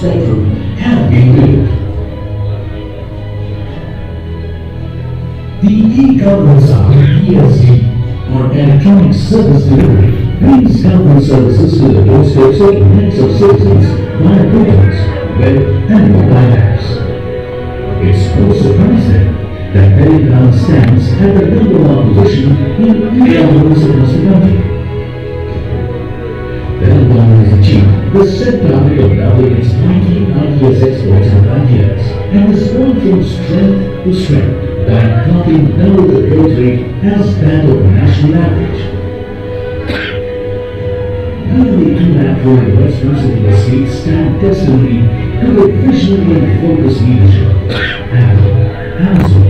spectrum have been built. The e-governance arm ESD, or Electronic Service Delivery, brings government services to the doorsteps of millions of citizens via portals, web and mobile apps. It's no surprise then that Telangana stands at the number one position in e-governance across the country. Telangana has achieved the set target of doubling its IT exports in 5 years and has gone from strength to strength by clocking double the growth rate as that of the national average. Nearly 2 lakh crore investments in the state stand testimony to the visionary and focused leadership. Amazon,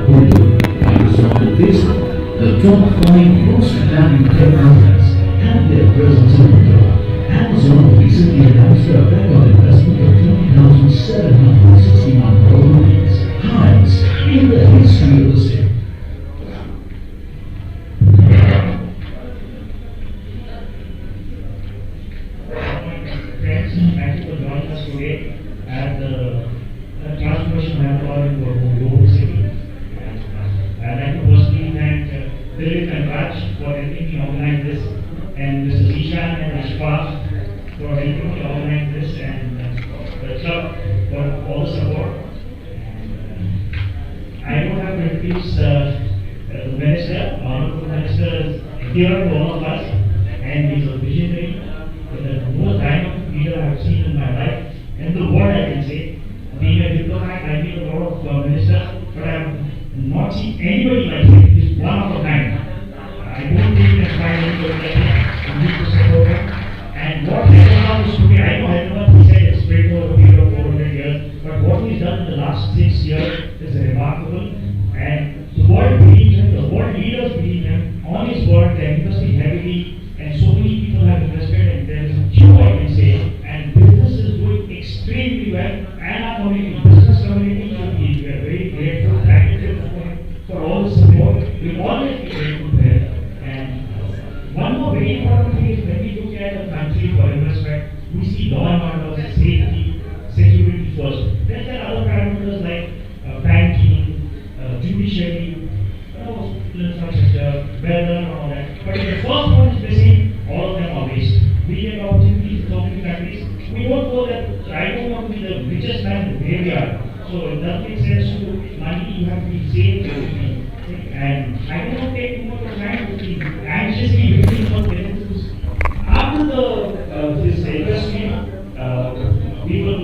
Google, Microsoft and Facebook, the top 5 most valued tech companies, have their presence in India. Amazon recently announced a record investment of 20,761 crore rupees, highest in the history of the state. Friends, thank you for joining us today at the Transformation Marathon in Global City. I'd like to personally thank Dilip and Raj for helping me organize this, and Mr. Zishan and Ashfaq for helping me organize this, and the club for all the support. I don't have to introduce the minister. Honorable Minister is here to all of us, and he's a visionary, the most dynamic leader I've seen in my life, and the world I can say. Being a diplomat, I meet a lot of ministers, but I have not seen anybody like him. He's one of a kind. I don't think you can find anybody like him. You need to support him. And what Hyderabad is today, I know Hyderabad, he said it's great over a period of 400 years, but what he's done in the last 6 years is remarkable. And the world believes him, the world leaders believe him. On his word, they're investing heavily, and so many people have invested, and there is a queue, I can say, and business is doing extremely well, and our community, business community, we are very grateful, thankful for all the support. We always be grateful for it. And one more very important thing is when we look at the country for investment, we see law and order, safety, security first. Then there are other parameters like banking, judiciary, infrastructure, weather, and all that. But if the first one is missing, all of them are waste. We get opportunities in so many countries. We don't know that. So I don't want to be the richest man in the graveyard. So it doesn't make sense to money. You have to be saved. And I don't want to take too much of time to be anxiously waiting for benefits. After this industry, we will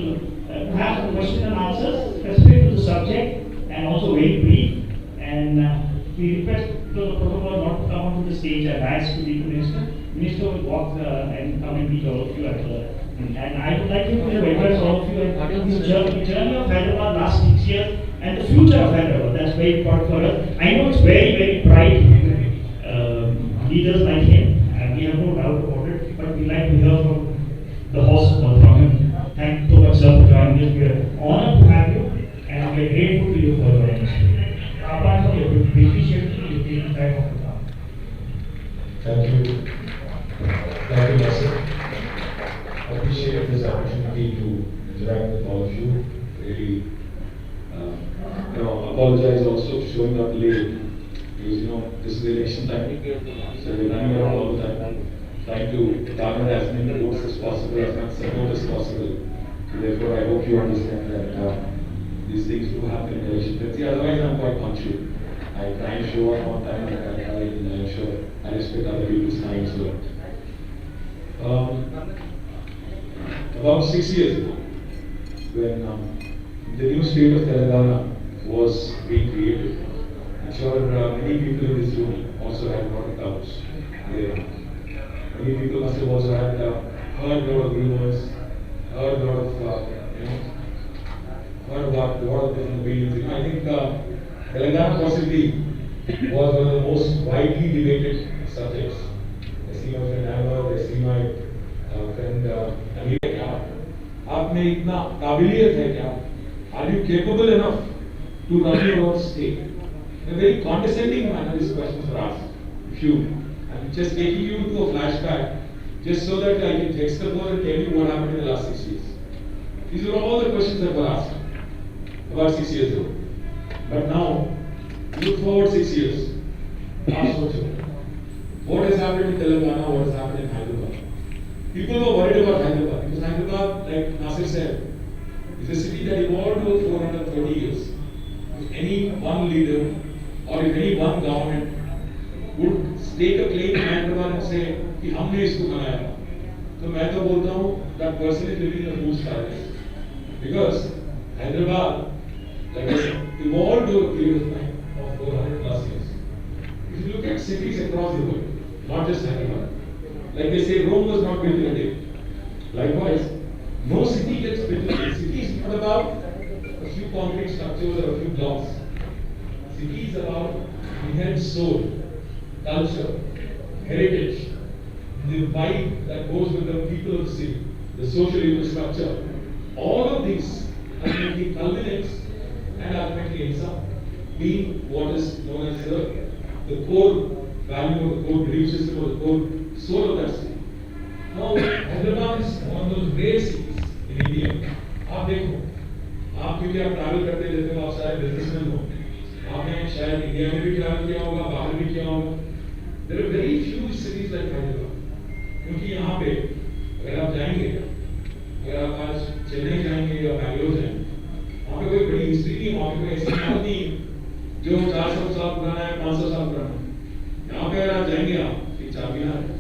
have questions and answers specific to the subject and also very brief. And we request the protocol not to come onto the stage and ask to the minister. Minister will walk and come and meet all of you at the. And I would like him to address all of you and his journey of Hyderabad last 6 years and the future of Hyderabad. That's very important for us. I know it's very, very bright leaders like him, and we have no doubt about it, but we like to hear from the horse from him. Thank you so much, sir, for joining us. We are honored to have you, and we are grateful to you for your energy. Apart from your appreciation, you taking time off the time. Thank you. Thank you, Nasir. I appreciate this opportunity to interact with all of you. Really, apologize also for showing up late because this is the election time, so we're running around all the time, trying to garner as many votes as possible, as much support as possible. So therefore, I hope you understand that these things do happen in election. But otherwise, I'm quite punctual. I try and show up on time, and I'm sure I respect other people's time as well. About 6 years ago, when the new state of Telangana was being created, I'm sure many people in this room also had a lot of doubts. Many people must have also had heard a lot of rumors, heard a lot of heard about a lot of different opinions. I think Telangana possibly was one of the most widely debated subjects. I see my friend Ahmed, I see my friend Amir. आप में इतना काबिलियत है क्या? Are you capable enough to run your own state? In a very condescending manner, these questions were asked. I'm just taking you to a flashback, just so that I can juxtapose and tell you what happened in the last 6 years. These were all the questions that were asked about 6 years ago. But now, look forward 6 years. Ask what has happened in Telangana, what has happened in Hyderabad. People were worried about Hyderabad because Hyderabad, like Nasir said, is a city that evolved over 430 years. If any one leader or if any one government would stake a claim in Hyderabad and say कि हमने इसको बनाया था, तो मैं तो बोलता हूँ that person is living in a fool's paradise because Hyderabad, like I said, evolved over a period of time of 400 plus years. If you look at cities across the world, not just Hyderabad, like they say, Rome was not built in a day. Likewise, no city gets built in a day. City is not about a few concrete structures or a few blocks. City is about inherent soul, culture, heritage, the vibe that goes with the people of the city, the social infrastructure. All of these ultimately culminates and ultimately ends up being what is known as the core value of the core belief system or the core soul of that city. Now, Hyderabad is one of those rare cities in India. आप देखो, आप क्योंकि आप travel करते रहते हो, आप सारे बिजनेसमैन हो, आपने शायद इंडिया में भी ट्रैवल किया होगा, बाहर भी किया होगा. There are very few cities like Hyderabad. क्योंकि यहाँ पे अगर आप जाएंगे, अगर आप आज चेन्नई जाएंगे या बैंगलोर जाएंगे, वहाँ पे कोई बड़ी हिस्ट्री नहीं, वहाँ पे कोई ऐसी बात नहीं जो 400 साल पुराना है, 500 साल पुराना है. यहाँ पे अगर आप जाएंगे, आप ये चारमीनार है,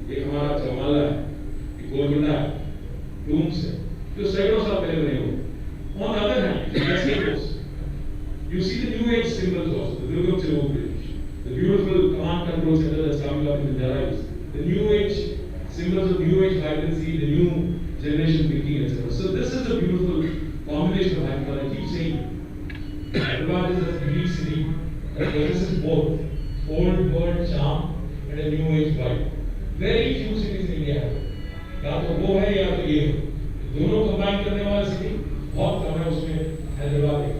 ये हमारा चौमाला है, ये गोलकुंडा है, टूम्स है, जो सैकड़ों साल पहले बने हुए. On the other hand, you see the new age symbols also, the Telugu bridge, the beautiful command control center that's coming up in the Hyderabad, the new age symbols of new age vibrancy, the new generation thinking, etc. So this is a beautiful combination of Hyderabad. I keep saying, Hyderabad is a unique city that possesses both old world charm and a new age vibe. Very few cities in India have. या तो वो है या तो ये है. दोनों combine करने वाला सिटी बहुत कम है, उसमें हैदराबाद है.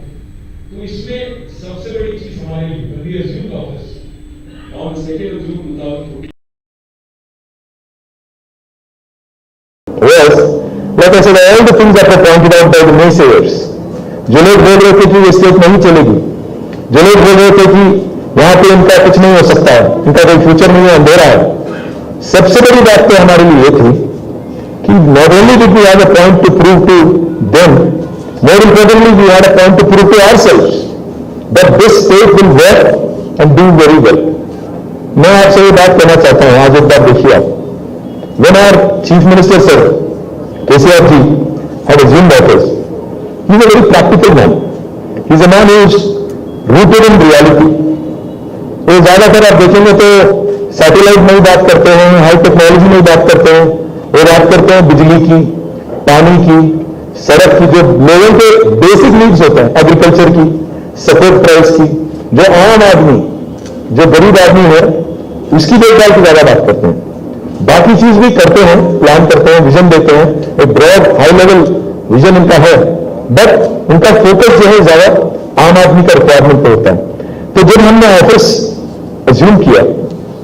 तो इसमें सबसे बड़ी चीज हमारे लिए when we assumed office on the 2nd of June 2014. Yes, like I said, all the things that were pointed out by the naysayers. जो लोग बोल रहे थे कि ये स्टेट नहीं चलेगी, जो लोग बोल रहे थे कि यहाँ पे इनका कुछ नहीं हो सकता है, इनका कोई फ्यूचर नहीं है, अंधेरा है. सबसे बड़ी बात तो हमारे लिए ये थी कि not only did we have a point to prove to them, more importantly we had a point to prove to ourselves that this state will work and do very well. मैं आपसे ये बात कहना चाहता हूँ, आज एक बात देखिए आप. When our Chief Minister sir, KTR ji, had assumed office, he is a very practical man. He is a man who is rooted in reality. ये ज्यादातर आप देखेंगे तो सैटेलाइट में ही बात करते हैं, हाई टेक्नोलॉजी में ही बात करते हैं, वो बात करते हैं बिजली की, पानी की, सड़क की, जो लोगों के बेसिक नीड्स होते हैं, एग्रीकल्चर की, सपोर्ट प्राइस की, जो आम आदमी, जो गरीब आदमी है, उसकी देखभाल की ज्यादा बात करते हैं. बाकी चीज भी करते हैं, प्लान करते हैं, विजन देते हैं, एक ब्रॉड हाई लेवल विजन इनका है, बट उनका फोकस जो है ज्यादा आम आदमी का रिक्वायरमेंट पे होता है. तो जब हमने ऑफिस अज्यूम किया,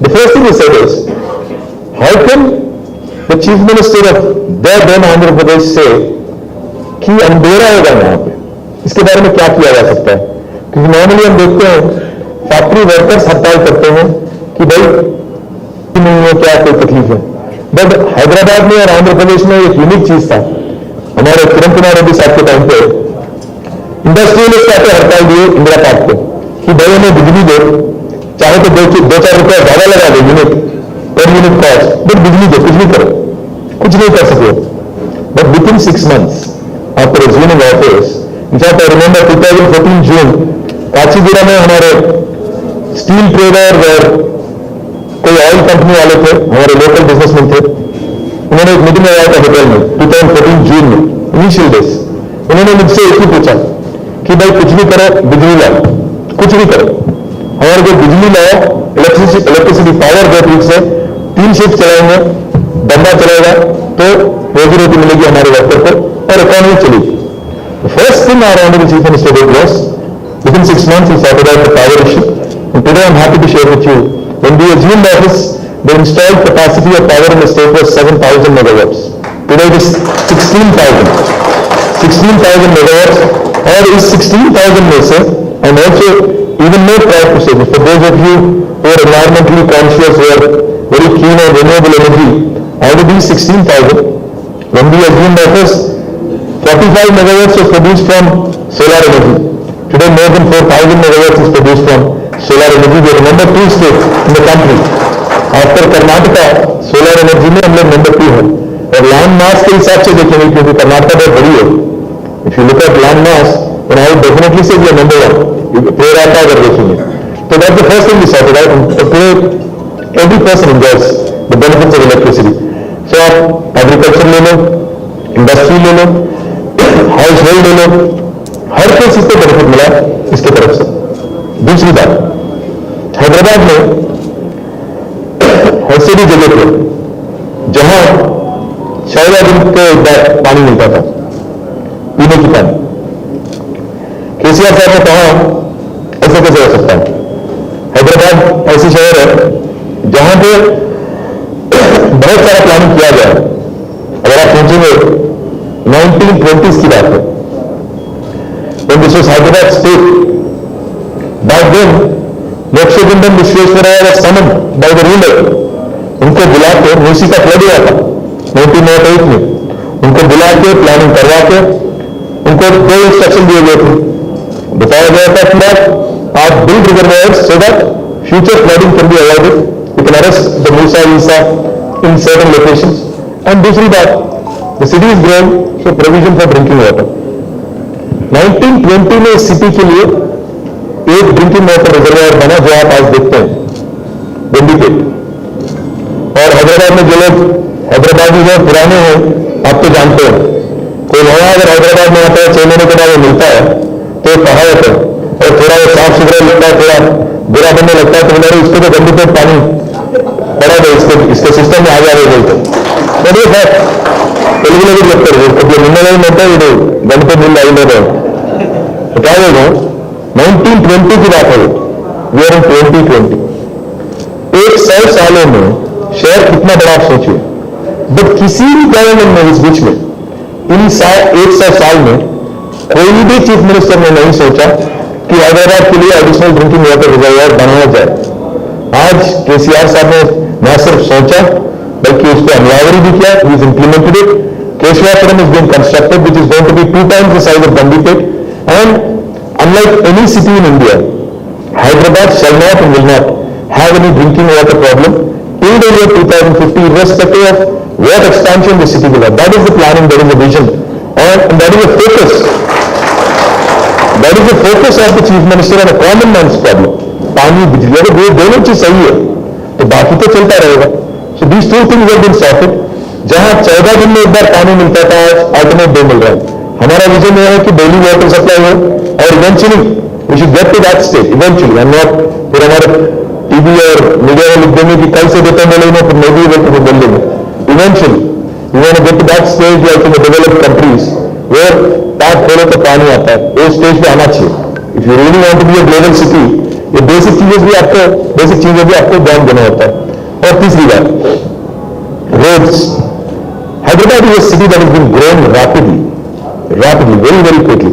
the first thing is how can the chief minister of then Andhra Pradesh say कि अंधेरा होगा यहाँ पे, इसके बारे में क्या किया जा सकता है. क्योंकि नॉर्मली हम देखते हैं फैक्ट्री वर्कर्स हड़ताल करते हैं कि भाई नहीं है, क्या कोई तकलीफ है. बट हैदराबाद में और आंध्र प्रदेश में एक यूनिक चीज था. हमारे किरण कुमार रेड्डी साहब के टाइम पे इंडस्ट्रियलिस्ट आके हड़ताल दिए इंदिरा पार्क को कि भाई हमें बिजली दो, चाहे तो 2-4 रुपया ज्यादा लगा दो unit per unit cost, but बिजली दो, कुछ भी करो. कुछ नहीं कर सके. But with in 6 months after assuming office, in fact I remember 2014 जून, काचीगुड़ा में हमारे स्टील ट्रेडर और कोई ऑयल कंपनी वाले थे, हमारे लोकल बिजनेसमैन थे, उन्होंने एक मीटिंग लगाया था होटल में 2014 जून में, इनिशियल डेज. उन्होंने मुझसे एक ही पूछा कि भाई कुछ भी करो, बिजली लाओ, कुछ भी करो. हमारे को बिजली लाओ, इलेक्ट्रिसिटी पावर दो, ठीक से 3 शिफ्ट चलाएंगे, बंदा चलेगा तो रोजी रोटी मिलेगी हमारे वर्कर को और इकोनॉमी चलेगी. First thing our honourable chief minister did was within 6 months he sorted out the power issue, and today I'm happy to share with you, when we assumed office, the installed capacity of power in the state was 7,000 megawatts. Today it is 16,000. 16,000 megawatts, और इस 16,000 में से and also even more proud to say this, for those of you who are environmentally conscious, who are very keen on renewable energy, out of these 16,000, when we assume that is 45 megawatts is produced from solar energy. Today more than 4,000 megawatts is produced from solar energy. We are number 2 state in the country. After Karnataka, solar energy में हम लोग number 2 है. और land mass के हिसाब से देखेंगे क्योंकि कर्नाटका बहुत बड़ी है. If you look at land mass, then I would definitely say we are number 1. प्रेराटा अगर देखेंगे. So that's the first thing we sorted out. Today every person enjoys the benefits of electricity. So आप agriculture ले लो, industry ले लो, household ले लो, हर कोई इसको benefit मिला इसके तरफ से. दूसरी बात, हैदराबाद में ऐसी भी जगह थे जहां शायद दिन को एक बार पानी मिलता था, पीने की पानी. केसीआर साहब ने कहा ऐसे कैसे हो सकता है. हैदराबाद ऐसी शहर है जहां पे बहुत सारा प्लानिंग किया गया है. अगर आप सोचेंगे 1920s की बात है, when this was Hyderabad state, back then Mokshagundam Visvesvaraya was summoned by the ruler. उनको बुला के मूसी का फ्लड हुआ था 1908 में, उनको बुला के प्लानिंग करवा के उनको 2 इंस्ट्रक्शन दिए गए थे. बताया गया था कि आप build reservoirs so that future flooding can be avoided. You can arrest the Musa Isa in certain locations. And दूसरी बात, the city is growing, so provision for drinking water. 1920 में इस सिटी के लिए एक ड्रिंकिंग वाटर रिजर्वायर बना जो आप आज देखते हैं बेंडीपेट. और हैदराबाद में जो लोग हैदराबादी जो पुराने हैं आप तो जानते हैं, कोई नया अगर हैदराबाद में आता है 6 महीने के बाद वो मिलता है तो कहावत है, और थोड़ा वो साफ सुथरा लगता है, थोड़ा बुरा बनने लगता है तो बोला इसको तो बेंडीपेट पानी पड़ा दे, इसके सिस्टम में आ जा रहे बोलते. तेलुगु लोग लगता है निन्ने होता है गणपति मिल आई लोग क्या बोल रहा हूँ. 1920 की बात है, वी आर इन 2020. 100 सालों में शहर कितना बड़ा आप सोचिए. बट किसी भी गवर्नमेंट में इस बीच में इन 100 साल में कोई भी चीफ मिनिस्टर ने नहीं सोचा कि हैदराबाद के लिए एडिशनल ड्रिंकिंग वाटर रिजर्वायर बनाया जाए. आज केसीआर साहब ने न सिर्फ सोचा बल्कि उसको अमलावरी भी किया. He is implemented it. Keshavapuram is being constructed which is going to be 2 times the size of Gandhipet. And unlike any city in India, Hyderabad shall not and will not have any drinking water problem till the year 2050, irrespective of what expansion the city will have. That is the planning, that is the vision, and that is the focus. That is the focus of the chief minister on a common man's problem. पानी बिजली अगर वो दोनों चीज सही है तो बाकी तो चलता रहेगा. So these 2 things have been sorted. जहां 14 दिन में एक बार पानी मिलता था, आज अल्टरनेट डे मिल रहा है. हमारा विजन यह है कि डेली वाटर सप्लाई हो और eventually we should get to that state eventually. And not फिर हमारे टीवी और मीडिया में लिख देंगे कि कल से देते हैं बोलेंगे फिर नहीं भी बोल देंगे. Eventually we want to get to that stage like in the developed countries where tap खोलो तो पानी आता है. वो स्टेज पे आना चाहिए. If you really want to be a global city, ये बेसिक चीजें भी आपको ध्यान देना होता है. और तीसरी बात, roads. Hyderabad is a city that has been growing rapidly, very quickly.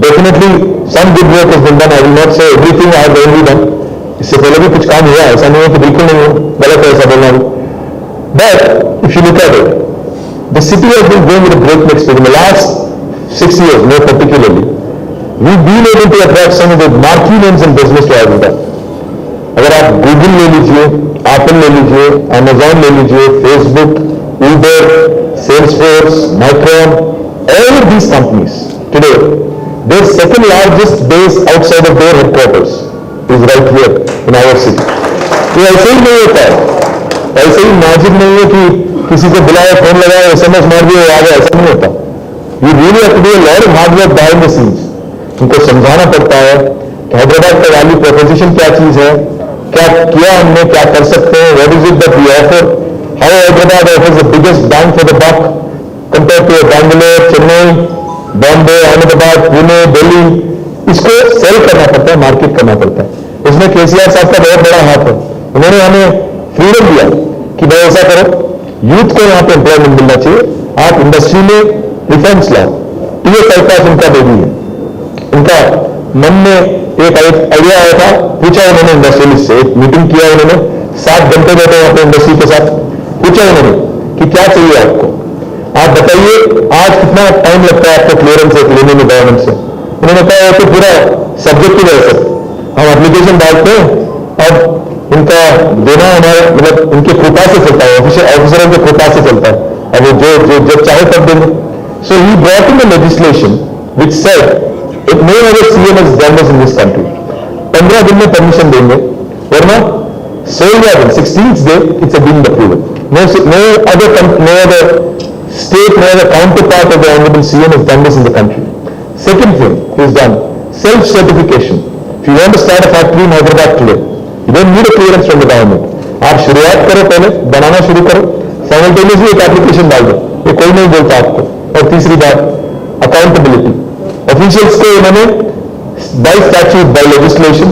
Definitely some good work has been done. I will not say everything I have already done. इससे पहले भी कुछ काम हुआ, ऐसा नहीं है कि बिल्कुल नहीं हो, गलत है ऐसा बोलना. But if you look at it, the city has been growing with a breakneck speed. In the last 6 years, more particularly, we've been able to attract some of the marquee names in business to Hyderabad. अगर आप Google ले लीजिए, Apple ले लीजिए, Amazon ले लीजिए, Facebook, Uber, Salesforce, Micron, all of these companies today, their second largest base outside of their headquarters is right here in our city. तो ऐसे ही नहीं होता है, ऐसे ही मैजिक नहीं है कि किसी को बुलाया, फोन लगाया, SMS मार दिया, आ गया, ऐसा नहीं होता. You really have to do a lot of hard work behind the scenes. उनको समझाना पड़ता है कि हैदराबाद का वैल्यू प्रोपोजिशन क्या चीज है, क्या किया हमने, क्या कर सकते हैं, what is it that we offer. How Hyderabad offers the biggest bang for the buck compared to Bangalore, Chennai, Bombay, Ahmedabad, Pune, Delhi. इसको सेल करना पड़ता है, मार्केट करना पड़ता है. इसमें केसीआर साहब का बहुत बड़ा हाथ है. उन्होंने हमें फ्रीडम दिया कि भाई ऐसा करो, यूथ को यहाँ पे एम्प्लॉयमेंट मिलना चाहिए, आप इंडस्ट्री में रिफॉर्म्स लाओ. टीएस पास उनका बेबी है। उनका मन में एक आइडिया आया था, पूछा उन्होंने इंडस्ट्रियलिस्ट से, एक मीटिंग किया उन्होंने, 7 घंटे बैठे अपने इंडस्ट्री के साथ, पूछा उन्होंने कि क्या चाहिए आपको, आप बताइए आज कितना टाइम लगता है आपको क्लियरेंस लेने में गवर्नमेंट से। उन्होंने कहा तो पूरा सब्जेक्टिव है सर, हम एप्लीकेशन डालते हैं, अब उनका देना हमारा मतलब उनके कृपा से चलता है, ऑफिसरों के कृपा से चलता है, अब वो जो चाहे तब देंगे। So he brought in the legislation which said it no other CM has done this in this country. 15 दिन में परमिशन देंगे, वरना 16th दिन 16th day it's a deemed approval. No other state, no other counterpart of the honorable CM has done this in the country. Second thing is done self-certification. If you want to start a factory in Hyderabad today, you don't need a clearance from the government. आप शुरुआत करो, पहले बनाना शुरू करो, simultaneously एक application डाल दो, ये कोई नहीं बोलता आपको। और तीसरी बात अकाउंटेबिलिटी, ऑफिशियल्स को इन्होंने बाय स्टैट्यूट बाय लेजिस्लेशन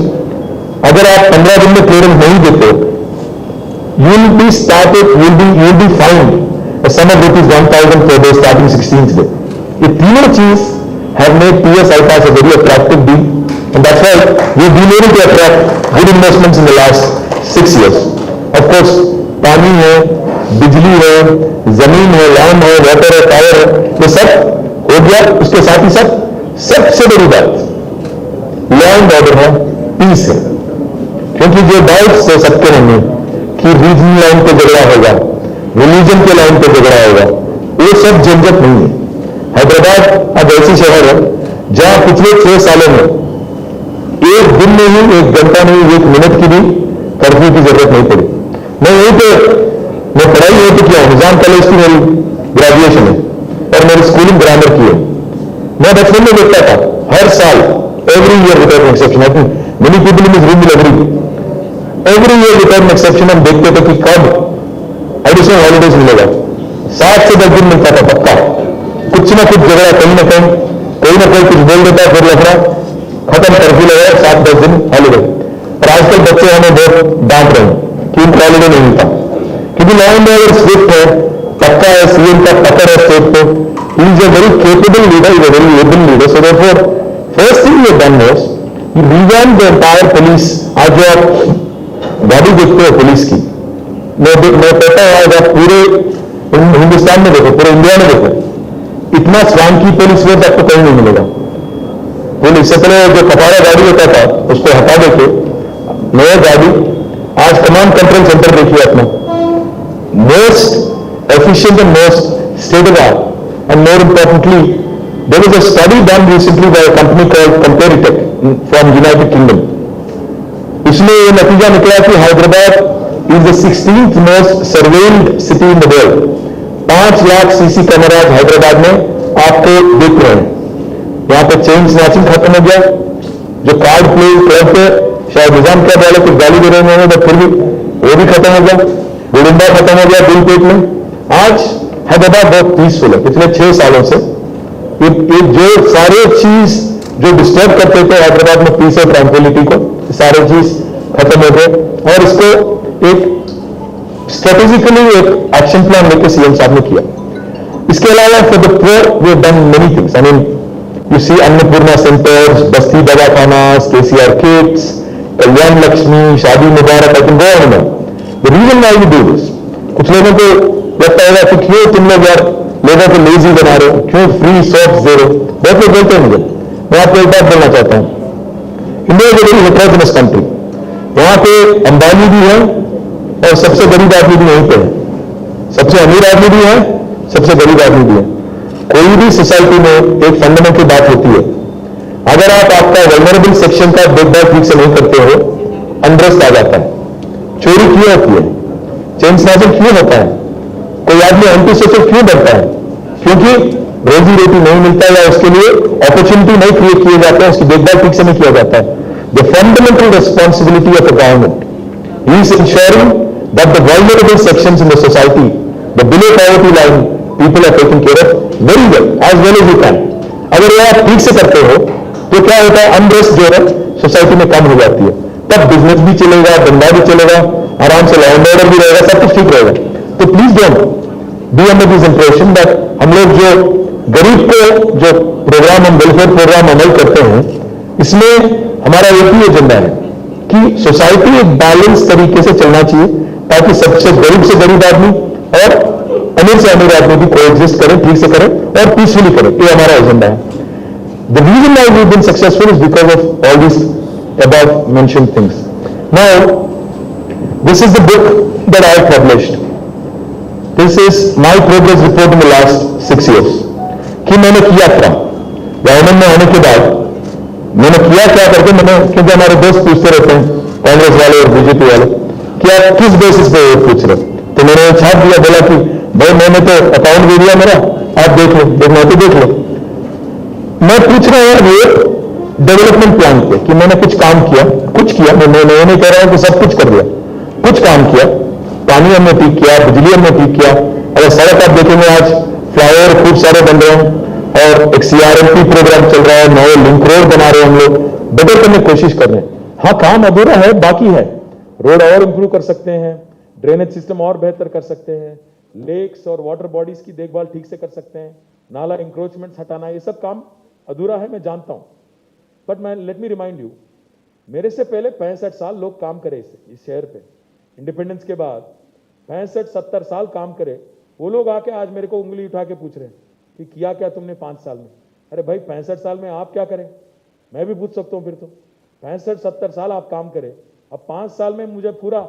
अगर आप 15 दिन में क्लियरेंस नहीं देते, you will be fined a sum of ₹1,000 per day starting 16th day. ये तीनों चीज have made TS IPAS a very attractive deal, and that's why we've been able to attract good investments in the last 6 years. Of course, पानी है, बिजली है, जमीन है, land है, वाटर है, पावर है, ये सब हो गया। उसके साथ ही साथ सबसे बड़ी बात लैंड ऑर्डर है, पीस है, क्योंकि जो डाउट्स है सबके मन में कि रीजनल लाइन पे झगड़ा होगा, रिलीजन के लाइन पे झगड़ा होगा, वो सब झंझट नहीं है। हैदराबाद अब ऐसी शहर है जहां पिछले 6 सालों में एक दिन में ही, 1 घंटा नहीं, 1 मिनट की भी कर्फ्यू की जरूरत नहीं पड़ी। मैं यहीं पे मैं पढ़ाई यहीं पे किया हूं, निजाम कॉलेज की मेरी ग्रेजुएशन है और मेरी स्कूलिंग ग्रामर की है। मैं बचपन में देखता था हर साल, every year without exception, I think many people in this room will agree, every year without exception हम देखते थे कि कब एडिशनल हॉलीडेज मिलेगा। 7 से 10 दिन मिलता था पक्का, कुछ ना कुछ झगड़ा कहीं ना कहीं, कोई ना कोई कुछ बोल देता, फिर लफड़ा खत्म, कर्फ्यू लगा, 7-10 दिन हॉलीडे। और आजकल बच्चे हमें बहुत डांट रहे हैं कि उनको हॉलीडे नहीं मिलता, क्योंकि लॉ एंड ऑर्डर स्ट्रिक्ट है, पक्का है, सीएम का पकड़ है स्टेट पे, he is a very capable leader, is a very able leader. So therefore first thing you done was you revamp the entire police. आज जो आप गाड़ी देखते हो पुलिस की, मैं कहता हूं आज आप पूरे हिंदुस्तान में देखो, पूरे इंडिया में देखो, इतना स्वांकी पुलिस फोर्स आपको कहीं नहीं मिलेगा। पुलिस से पहले जो कपाड़ा गाड़ी होता था उसको हटा देके नया गाड़ी, आज कमांड कंट्रोल सेंटर देखिए अपना, most efficient and most state of art, and more importantly there is a study done recently by a company called Comparitech from United Kingdom. इसमें ये नतीजा निकला कि Hyderabad is the 16th most surveilled city in the world. 5 lakh CC cameras Hyderabad में आपको दिख रहे हैं। यहां पे चेन स्नैचिंग खत्म हो गया, जो कार्ड प्ले क्लब पे शायद निजाम क्लब वाले कुछ गाली दे रहे हैं, बट फिर भी वो भी खत्म हो गया, गुड़िंदा खत्म हो गया दिल पेट में। आज हैदराबाद बहुत पीसफुल है। पिछले 6 सालों से ये जो सारे चीज जो डिस्टर्ब करते थे हैदराबाद में पीस और ट्रैंक्विलिटी को, सारे चीज खत्म हो गए, और इसको एक स्ट्रेटेजिकली एक एक्शन प्लान लेकर सीएम साहब ने किया। इसके अलावा for the poor we have done many things. I mean you see Annapurna centres, Basti Dawakhanas, KCR kits, Kalyan Lakshmi, Shaadi Mubarak, I can go on. The reason why we do this, कुछ लोगों को लगता है कि क्यों तुम लोग यार लोगों को लेजी बना रहे हो, क्यों फ्री सॉफ्ट दे रहे हो, बहुत लोग बोलते हैं मुझे। मैं आपको एक बात बोलना चाहता हूं, India is a very heterogeneous country. वहां पे अंबानी भी है और सबसे गरीब आदमी भी यहीं पे है, सबसे अमीर आदमी भी है, सबसे गरीब आदमी भी है। कोई भी सोसाइटी में एक फंडामेंटल बात होती है, अगर आप आपका वल्नरेबल सेक्शन का देखभाल ठीक से नहीं करते हो, अनरेस्ट आ जाता है, चोरी क्यों होती है, चेन स्नैचिंग क्यों होता है, कोई आदमी एंटी सोशल क्यों बनता है, क्योंकि रोजी रोटी नहीं मिलता या उसके लिए अपॉर्चुनिटी नहीं क्रिएट किए जाते हैं, उसकी देखभाल ठीक से नहीं किया जाता है। The fundamental responsibility of the government is ensuring that the vulnerable sections in the society, the below poverty line, people are taken care of very well as you can. अगर ये आप ठीक से करते हो तो क्या होता है, अनरेस्ट जो है सोसाइटी में कम हो जाती है, तब बिजनेस भी चलेगा, धंधा भी चलेगा, आराम से लॉ एंड ऑर्डर भी रहेगा, सब कुछ ठीक रहेगा। तो please don't be under this impression that हम लोग जो गरीब को जो प्रोग्राम हम वेलफेयर प्रोग्राम अमल करते हैं, इसमें हमारा एक ही एजेंडा है कि सोसाइटी एक बैलेंस तरीके से चलना चाहिए, ताकि सबसे गरीब से गरीब आदमी और अमीर से अमीर आदमी भी कोएग्जिस्ट करें, ठीक से करें और पीसफुली करें। ये हमारा एजेंडा है। The reason why we've been successful is because of all these above mentioned things. Now, this is the book that I have published. This is my progress report in the last 6 years. कि मैंने किया क्या government में होने के बाद, मैंने किया क्या करके मैंने, क्योंकि हमारे दोस्त पूछते रहते हैं कांग्रेस वाले और बीजेपी वाले कि आप किस बेसिस पे वोट पूछ रहे, तो मैंने छाप दिया, बोला कि भाई मैंने तो अकाउंट दे दिया मेरा, आप देख लो, देखना तो देख लो। मैं पूछ रहा हूं ये डेवलपमेंट प्लान पे कि मैंने कुछ काम किया, कुछ किया, मैं नहीं कह रहा हूं कि सब कुछ कर दिया, कुछ काम किया, पानी हमने ठीक किया, बिजली हमने ठीक किया। अगर सड़क आप देखेंगे आज फ्लाईओवर खूब सारे बन रहे हैं और एक CRMP प्रोग्राम चल रहा है, नए लिंक रोड बना रहे हैं, हम लोग बेटर करने की कोशिश कर रहे हैं। हाँ, काम अधूरा है, बाकी है, रोड और इंप्रूव कर सकते हैं, ड्रेनेज सिस्टम और बेहतर कर सकते हैं, लेक्स और वाटर बॉडीज की देखभाल ठीक से कर सकते हैं, नाला इंक्रोचमेंट हटाना, ये सब काम अधूरा है, मैं जानता हूं। बट मैं लेट मी रिमाइंड यू, मेरे से पहले 65 साल लोग काम करे इस शहर पे, इंडिपेंडेंस के बाद 65-70 साल काम करे। वो लोग आके आज मेरे को उंगली उठा के पूछ रहे हैं कि किया क्या तुमने 5 साल में। अरे भाई 65 साल में आप क्या करें, मैं भी पूछ सकता हूं। फिर तो 65-70 साल आप काम करें, अब 5 साल में मुझे पूरा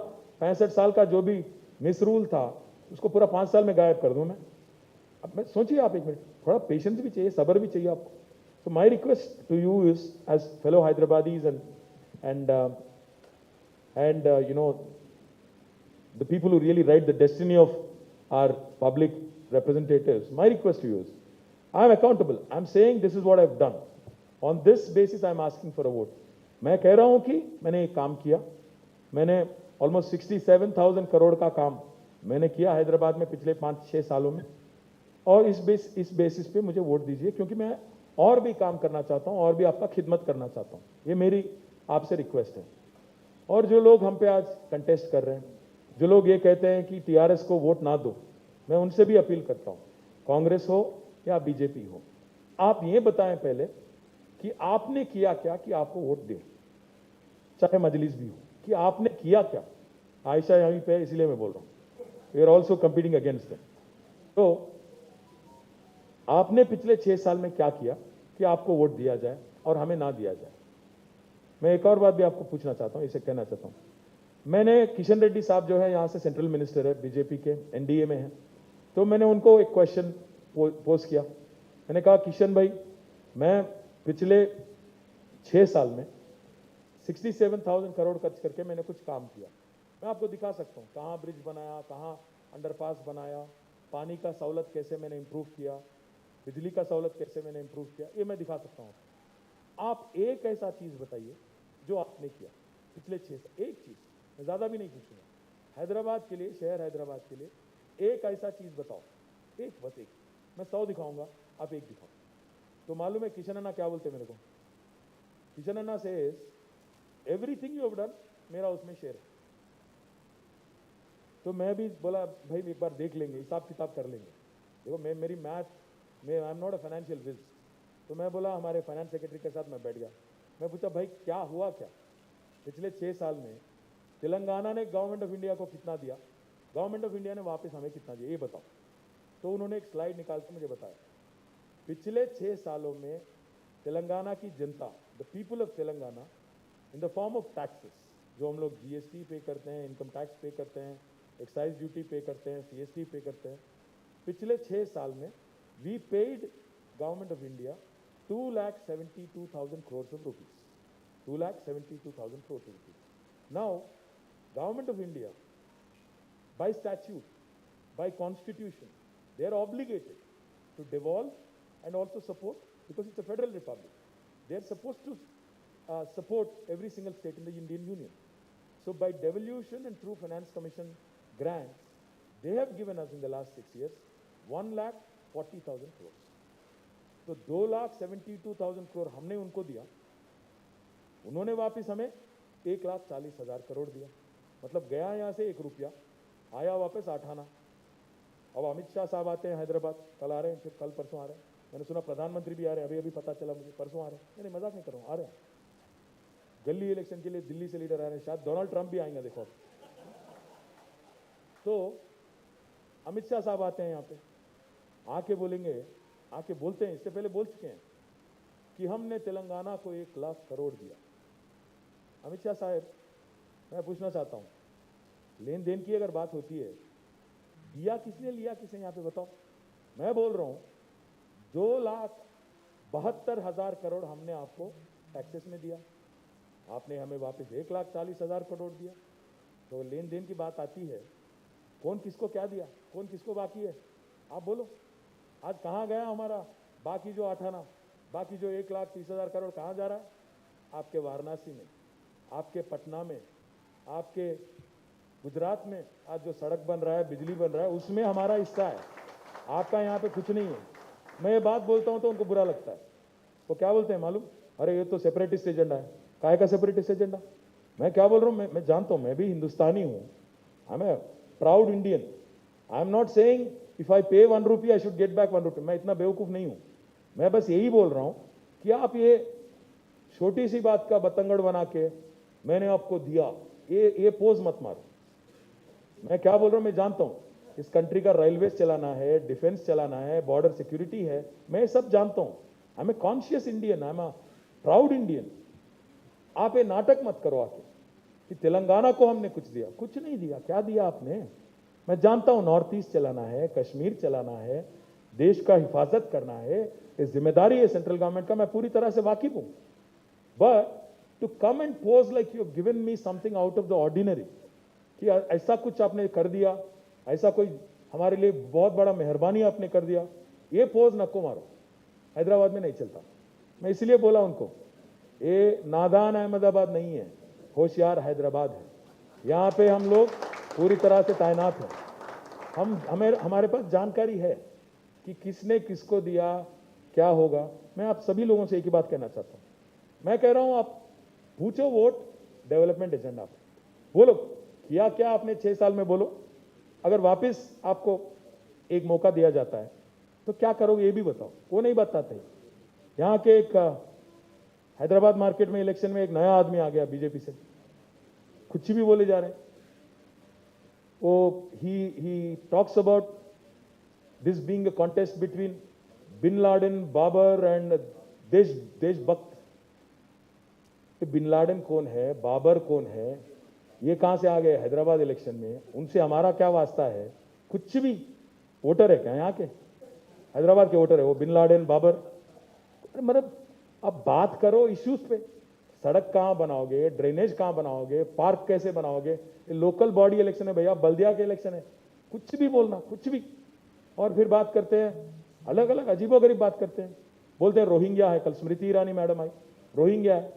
65 साल का जो भी मिसरूल था उसको पूरा 5 साल में गायब कर दूं मैं। अब मैं सोचिए, आप एक मिनट, थोड़ा पेशेंस भी चाहिए, सब्र भी चाहिए आपको। So my request to you is, as fellow Hyderabadis and you know, the people who really write the destiny of our public representatives, my request to you is, I am accountable. I am saying this is what I have done. On this basis, I am asking for a vote. मैं कह रहा हूं कि मैंने एक काम किया, मैंने almost 67,000 करोड़ का काम मैंने किया हैदराबाद में पिछले 5-6 सालों में, और इस बेसिस पे मुझे वोट दीजिए, क्योंकि मैं और भी काम करना चाहता हूं, और भी आपका खिदमत करना चाहता हूं। ये मेरी आपसे रिक्वेस्ट है। और जो लोग हम पे आज कंटेस्ट कर रहे हैं, जो लोग ये कहते हैं कि TRS को वोट ना दो, मैं उनसे भी अपील करता हूं, कांग्रेस हो या बीजेपी हो, आप ये बताएं पहले कि आपने किया क्या कि आपको वोट दें, चाहे मजलिस भी हो, कि आपने किया क्या। आयशा यहीं पे, इसलिए मैं बोल रहा हूं, we are also competing against them. तो आपने पिछले 6 साल में क्या किया कि आपको वोट दिया जाए और हमें ना दिया जाए। मैं एक और बात भी आपको पूछना चाहता हूं, इसे कहना चाहता हूं। मैंने किशन रेड्डी साहब जो है यहाँ से सेंट्रल मिनिस्टर है, बीजेपी के, NDA में है, तो मैंने उनको एक क्वेश्चन पोस्ट किया। मैंने कहा, किशन भाई, मैं पिछले 6 साल में 67,000 करोड़ खर्च करके मैंने कुछ काम किया, मैं आपको दिखा सकता हूँ, कहाँ ब्रिज बनाया, कहाँ अंडरपास बनाया, पानी का सहूलत कैसे मैंने इंप्रूव किया, बिजली का सहूलत कैसे मैंने इंप्रूव किया, ये मैं दिखा सकता हूँ। आप एक ऐसा चीज बताइए जो आपने किया पिछले 6 साल, एक चीज, मैं ज्यादा भी नहीं पूछूंगा, हैदराबाद के लिए, शहर हैदराबाद के लिए एक ऐसा चीज बताओ, एक, बस एक। मैं 100 दिखाऊंगा, आप एक दिखाओ। तो मालूम है किशन अन्ना क्या बोलते मेरे को? किशन अन्ना से एवरीथिंग यू हैव डन, मेरा उसमें शेयर है। तो मैं भी बोला, भाई एक बार देख लेंगे, हिसाब किताब कर लेंगे। देखो मेरी मैथ में, I am not a financial whiz, तो मैं बोला हमारे फाइनेंस सेक्रेटरी के साथ मैं बैठ गया, मैं पूछा, भाई क्या हुआ क्या पिछले 6 साल में, तेलंगाना ने गवर्नमेंट ऑफ इंडिया को कितना दिया, गवर्नमेंट ऑफ इंडिया ने वापस हमें कितना दिया, ये बताओ। तो उन्होंने एक स्लाइड निकाल के मुझे बताया, पिछले 6 सालों में तेलंगाना की जनता, the people of Telangana, in the form of taxes, जो हम लोग GST पे करते हैं, इनकम टैक्स पे करते हैं, एक्साइज ड्यूटी पे करते हैं, CST पे करते हैं, पिछले 6 साल में we paid government of India 2,72,000 crores of rupees. 2,72,000 crores of rupees. Now, government of India, by statute, by constitution, they are obligated to devolve and also support, because it's a federal republic. They are supposed to support every single state in the Indian Union. So by devolution and through Finance Commission grants, they have given us in the last 6 years 1,40,000 crores. तो 2,72,000 करोड़ हमने उनको दिया, उन्होंने वापस हमें 1,40,000 करोड़ दिया। मतलब गया यहाँ से 1 रुपया, आया वापस 8 आना। अब अमित शाह साहब आते हैं हैदराबाद, कल आ रहे हैं, फिर कल परसों आ रहे हैं, मैंने सुना प्रधानमंत्री भी आ रहे हैं, अभी अभी पता चला मुझे, परसों आ रहे हैं। नहीं मजाक नहीं कर रहा हूँ, आ रहे हैं। गली इलेक्शन के लिए दिल्ली से लीडर आ रहे हैं, शायद डोनाल्ड ट्रंप भी आएंगे, देखो। तो अमित शाह साहब आते हैं यहाँ पे, आके बोलेंगे, आके बोलते हैं, इससे पहले बोल चुके हैं कि हमने तेलंगाना को 1 लाख करोड़ दिया। अमित शाह साहब, मैं पूछना चाहता हूँ, लेन देन की अगर बात होती है, दिया किसने, लिया किसने, यहाँ पे बताओ। मैं बोल रहा हूँ 2,72,000 करोड़ हमने आपको टैक्सेस में दिया, आपने हमें वापस 1,40,000 करोड़ दिया। तो लेन देन की बात आती है, कौन किसको क्या दिया, कौन किसको बाकी है, आप बोलो। आज कहाँ गया हमारा बाकी जो 8 आना, बाकी जो 1,30,000 करोड़ कहाँ जा रहा है? आपके वाराणसी में, आपके पटना में, आपके गुजरात में आज जो सड़क बन रहा है, बिजली बन रहा है, उसमें हमारा हिस्सा है। आपका यहाँ पे कुछ नहीं है। मैं ये बात बोलता हूँ तो उनको बुरा लगता है। वो क्या बोलते हैं मालूम? अरे ये तो सेपरेटिस्ट एजेंडा है। काय का सेपरेटिस्ट एजेंडा? मैं क्या बोल रहा हूँ, मैं जानता हूँ, मैं भी हिंदुस्तानी हूँ, I am a proud Indian. I am not saying if I pay 1 rupee I should get back 1 rupee. मैं इतना बेवकूफ़ नहीं हूँ। मैं बस यही बोल रहा हूँ कि आप ये छोटी सी बात का बतंगड़ बना के मैंने आपको दिया, ये पोज मत मारो। मैं क्या बोल रहा हूँ, मैं जानता हूँ इस कंट्री का रेलवेज चलाना है, डिफेंस चलाना है, बॉर्डर सिक्योरिटी है, मैं सब जानता हूँ। I am a conscious Indian, I am a proud Indian. आप ये नाटक मत करो आके कि तेलंगाना को हमने कुछ दिया। कुछ नहीं दिया। क्या दिया आपने? मैं जानता हूँ नॉर्थ ईस्ट चलाना है, कश्मीर चलाना है, देश का हिफाजत करना है, ये जिम्मेदारी है सेंट्रल गवर्नमेंट का, मैं पूरी तरह से वाकिफ हूँ। But to come and pose like you have given me something out of the ordinary, कि ऐसा कुछ आपने कर दिया, ऐसा कोई हमारे लिए बहुत बड़ा मेहरबानी आपने कर दिया, ये पोज नको मारो। हैदराबाद में नहीं चलता। मैं इसलिए बोला उनको, ये नादान अहमदाबाद नहीं है, होशियार हैदराबाद है। यहाँ पे हम लोग पूरी तरह से तैनात हैं। हमारे पास जानकारी है कि किसने किसको दिया, क्या होगा। मैं आप सभी लोगों से एक ही बात कहना चाहता हूँ। मैं कह रहा हूँ, आप पूछो वोट डेवलपमेंट एजेंडा पे, बोलो किया क्या आपने 6 साल में, बोलो। अगर वापस आपको एक मौका दिया जाता है तो क्या करोगे, ये भी बताओ। वो नहीं बताते। यहाँ के एक हैदराबाद मार्केट में इलेक्शन में एक नया आदमी आ गया बीजेपी से, कुछ भी बोले जा रहे हैं। वो ही talks about this being a contest between bin Laden, Babar and देशभक्त। बिन लाडेन कौन है, बाबर कौन है, ये कहां से आ गए हैदराबाद इलेक्शन में? उनसे हमारा क्या वास्ता है? कुछ भी। वोटर है क्या यहाँ के? हैदराबाद के वोटर है वो बिन लाडेन, बाबर। मतलब अब बात करो इश्यूज पे। सड़क कहाँ बनाओगे, ड्रेनेज कहाँ बनाओगे, पार्क कैसे बनाओगे? ये लोकल बॉडी इलेक्शन है भैया, बल्दिया के इलेक्शन है। कुछ भी बोलना, कुछ भी। और फिर बात करते हैं, अलग अलग अजीबोगरीब बात करते हैं। बोलते हैं रोहिंग्या है, कल स्मृति ईरानी मैडम आई, रोहिंग्या है।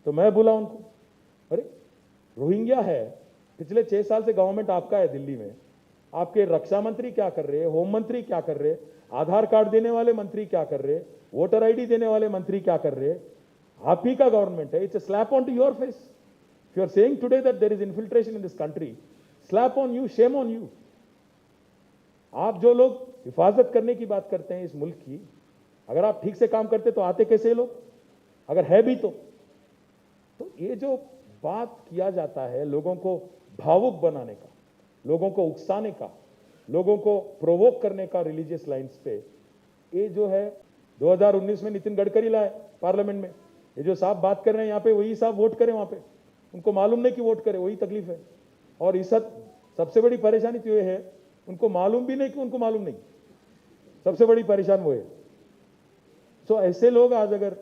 तो मैं बोला उनको, अरे रोहिंग्या है, पिछले 6 साल से गवर्नमेंट आपका है दिल्ली में, आपके रक्षा मंत्री क्या कर रहे हैं, होम मंत्री क्या कर रहे हैं, आधार कार्ड देने वाले मंत्री क्या कर रहे हैं, वोटर आईडी देने वाले मंत्री क्या कर रहे हैं? आप ही का गवर्नमेंट है। It's a slap on to your face. If you are saying today that there is infiltration in this country, slap on you, shame on you. आप जो लोग हिफाजत करने की बात करते हैं इस मुल्क की, अगर आप ठीक से काम करते तो आते कैसे लोग? अगर है भी तो ये जो बात किया जाता है लोगों को भावुक बनाने का, लोगों को उकसाने का, लोगों को प्रोवोक करने का रिलीजियस लाइंस पे, ये जो है 2019 में नितिन गडकरी लाए पार्लियामेंट में। ये जो साहब बात कर रहे हैं यहाँ पे, वही साहब वोट करें वहां पे। उनको मालूम नहीं कि वोट करें, वही तकलीफ है। और इस सबसे बड़ी परेशानी तो ये है, उनको मालूम भी नहीं कि उनको मालूम नहीं। सबसे बड़ी परेशान वो है। सो ऐसे लोग आज अगर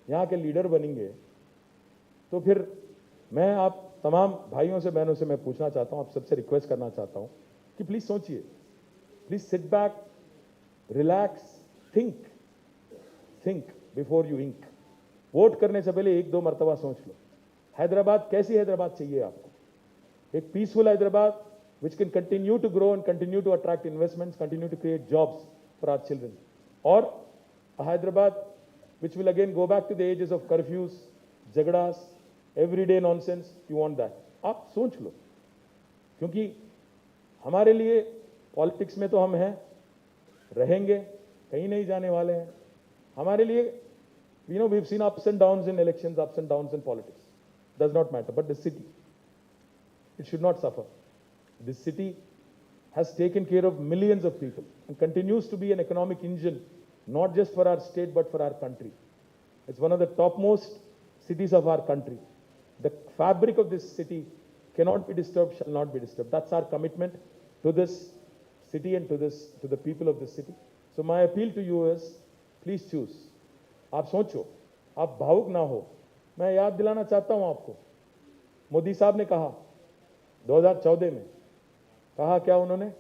यहाँ के लीडर बनेंगे तो फिर मैं आप तमाम भाइयों से, बहनों से मैं पूछना चाहता हूं, आप सबसे रिक्वेस्ट करना चाहता हूं कि प्लीज सोचिए, please sit back, relax, think before you ink. Vote करने से पहले 1-2 मरतबा सोच लो, हैदराबाद कैसी हैदराबाद चाहिए आपको? एक peaceful Hyderabad which can continue to grow and continue to attract investments, continue to create jobs for our children, or a Hyderabad which will again go back to the ages of curfews, झगड़ास, everyday nonsense. You want that? आप सोच लो, क्योंकि हमारे लिए politics में तो हम हैं, रहेंगे, कहीं नहीं जाने वाले हैं। हमारे लिए we've seen ups and downs in elections, ups and downs in politics. Does not matter. But the city, it should not suffer. This city has taken care of millions of people and continues to be an economic engine, not just for our state, but for our country. It's one of the topmost cities of our country. The fabric of this city cannot be disturbed, shall not be disturbed. That's our commitment to this city and to the people of this city. So my appeal to you is, please choose. आप सोचो, आप भावुक ना हो। मैं याद दिलाना चाहता हूं आपको, मोदी साहब ने कहा 2014 में, कहा क्या उन्होंने,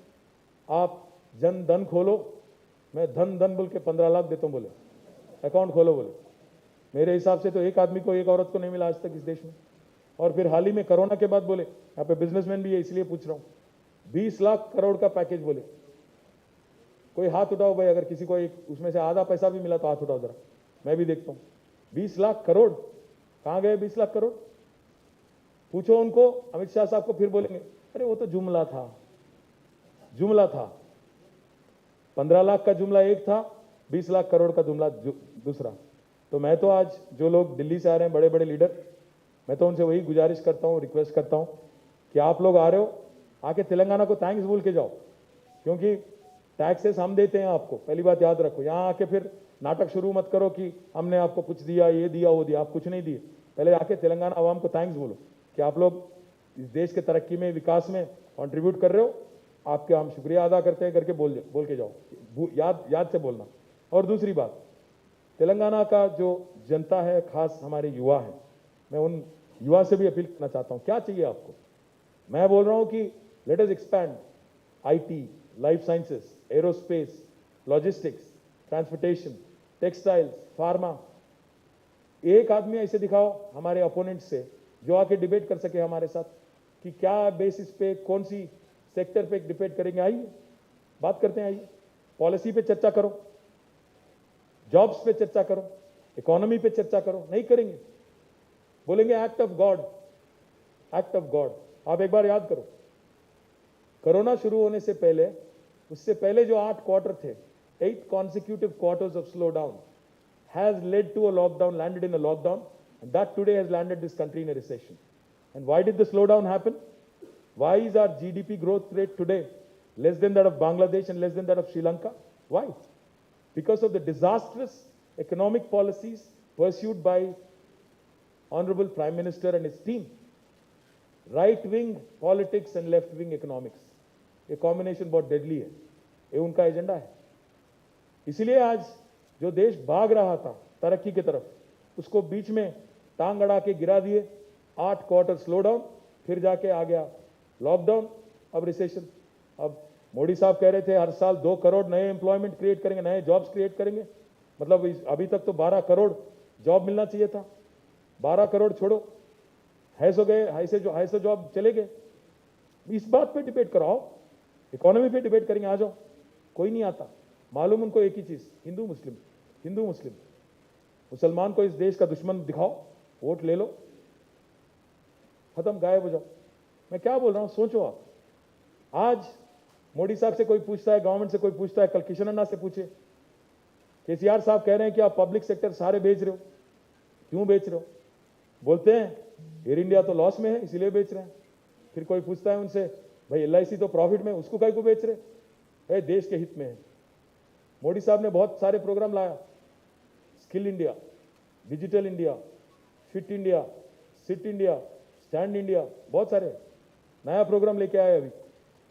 आप जन धन खोलो, मैं धन धन बोल के 15 लाख देता हूं, बोले अकाउंट खोलो बोले। मेरे हिसाब से तो एक आदमी को, एक औरत को नहीं मिला आज तक इस देश में। और फिर हाल ही में कोरोना के बाद बोले, यहाँ पे बिजनेसमैन भी है इसलिए पूछ रहा हूं, 20 लाख करोड़ का पैकेज बोले। कोई हाथ उठाओ भाई, अगर किसी को एक उसमें से आधा पैसा भी मिला तो हाथ उठाओ जरा, मैं भी देखता हूं। 20 लाख करोड़ कहां गए? 20 लाख करोड़ पूछो उनको, अमित शाह साहब को, फिर बोलेंगे अरे वो तो जुमला था, जुमला था। 15 लाख का जुमला एक था, 20 लाख करोड़ का जुमला दूसरा। तो मैं तो आज जो लोग दिल्ली से आ रहे हैं, बड़े बड़े लीडर, मैं तो उनसे वही गुजारिश करता हूं, रिक्वेस्ट करता हूं कि आप लोग आ रहे हो, आके तेलंगाना को थैंक्स बोल के जाओ, क्योंकि टैक्सेस हम देते हैं आपको। पहली बात याद रखो, यहां आके फिर नाटक शुरू मत करो कि हमने आपको कुछ दिया, ये दिया, वो दिया। आप कुछ नहीं दिए। पहले आके तेलंगाना आवाम को थैंक्स बोलो कि आप लोग इस देश के तरक्की में, विकास में कंट्रीब्यूट कर रहे हो, आपके हम शुक्रिया अदा करते हैं करके बोल के जाओ। याद से बोलना। और दूसरी बात, तेलंगाना का जो जनता है, खास हमारे युवा है, मैं उन युवा से भी अपील करना चाहता हूं, क्या चाहिए आपको? मैं बोल रहा हूं कि let us expand IT, life sciences, aerospace, logistics, transportation, textiles, pharma. एक आदमी ऐसे दिखाओ हमारे अपोनेंट से जो आके डिबेट कर सके हमारे साथ कि क्या बेसिस पे, कौन सी सेक्टर पे डिबेट करेंगे। आइए बात करते हैं, आइए पॉलिसी पे चर्चा करो, जॉब्स पे चर्चा करो, इकोनॉमी पे चर्चा करो। नहीं करेंगे, बोलेंगे act of God, act of God. आप एक बार याद करो, कोरोना शुरू होने से पहले, उससे पहले जो 8 क्वार्टर थे, 8 consecutive quarters of slowdown has led to a lockdown, landed in a lockdown, and that today has landed this country in a recession. And why did the slowdown happen? Why is our GDP growth rate today less than that of Bangladesh and less than that of Sri Lanka? Why? Because of the disastrous economic policies pursued by Honorable Prime Minister and his team. Right-wing politics and left-wing economics. ये combination बहुत deadly है, ये उनका agenda है। इसलिए आज जो देश भाग रहा था तरक्की की तरफ, उसको बीच में टांग अड़ा के गिरा दिए। 8 क्वार्टर स्लो डाउन, फिर जाके आ गया लॉकडाउन, अब रिसेशन। अब मोदी साहब कह रहे थे हर साल 2 करोड़ नए एम्प्लॉयमेंट क्रिएट करेंगे, नए जॉब्स क्रिएट करेंगे। मतलब अभी तक तो 12 करोड़ जॉब मिलना चाहिए था। 12 करोड़ छोड़ो, ऐसे जॉब चले गए। इस बात पे डिबेट कराओ, इकोनॉमी पे डिबेट करेंगे, आ जाओ। कोई नहीं आता। मालूम उनको एक ही चीज, हिंदू मुस्लिम, हिंदू मुस्लिम। मुसलमान को इस देश का दुश्मन दिखाओ, वोट ले लो, खत्म, गायब हो जाओ। मैं क्या बोल रहा हूं, सोचो आप। आज मोदी साहब से कोई पूछता है, गवर्नमेंट से कोई पूछता है, कल किशन अन्ना से पूछे, KCR साहब कह रहे हैं कि आप पब्लिक सेक्टर सारे बेच रहे हो, क्यों बेच रहे हो? बोलते हैं एयर इंडिया तो लॉस में है इसीलिए बेच रहे हैं। फिर कोई पूछता है उनसे, भाई LIC तो प्रॉफिट में, उसको काय को बेच रहे? है देश के हित में है। मोदी साहब ने बहुत सारे प्रोग्राम लाया, skill India, digital India, fit India, sit India, stand India, बहुत सारे नया प्रोग्राम लेके आए अभी।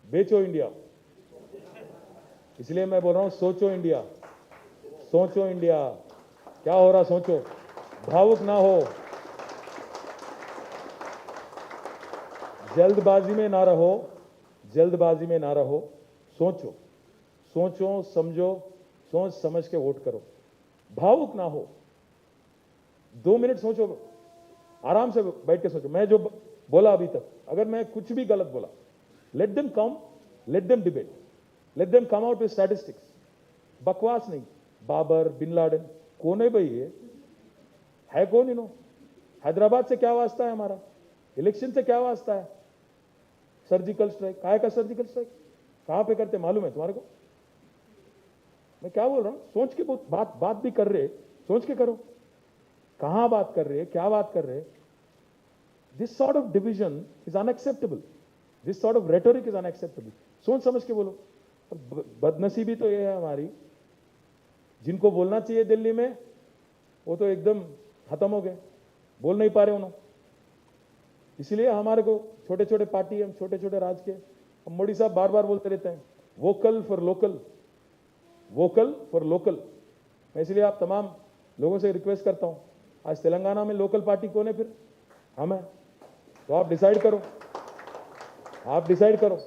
बेचो इंडिया। इसलिए मैं बोल रहा हूं, सोचो इंडिया, सोचो इंडिया, क्या हो रहा सोचो, भावुक ना हो, जल्दबाजी में ना रहो, जल्दबाजी में ना रहो। सोचो, सोचो, समझो, सोच समझ के वोट करो, भावुक ना हो। 2 मिनट सोचो, आराम से बैठ के सोचो। मैं जो बोला अभी तक, अगर मैं कुछ भी गलत बोला, let them come, let them debate, let them come out with statistics. बकवास नहीं। बाबर, बिन लादेन, कौन है भाई ये? है कौन इन्हों? हैदराबाद से क्या वास्ता है हमारा? इलेक्शन से क्या वास्ता है? सर्जिकल स्ट्राइक, काय का सर्जिकल स्ट्राइक? कहां पे करते मालूम है तुम्हारे को? मैं क्या बोल रहा हूँ, सोच के बात भी कर रहे, सोच के करो, कहाँ बात कर रहे, क्या बात कर रहे. This sort of division is unacceptable, this sort of rhetoric is unacceptable. सोच समझ के बोलो. और बदनसीबी तो ये है हमारी, जिनको बोलना चाहिए दिल्ली में वो तो एकदम खत्म हो गए, बोल नहीं पा रहे उन्होंने. इसलिए हमारे को छोटे छोटे पार्टी, हम छोटे छोटे राज के, हम मोदी साहब बार बार बोलते रहते हैं vocal for local, vocal for local. मैं इसलिए आप तमाम लोगों से रिक्वेस्ट करता हूं, आज तेलंगाना में लोकल पार्टी कौन है? फिर हम हैं. तो आप डिसाइड करो, आप डिसाइड करो,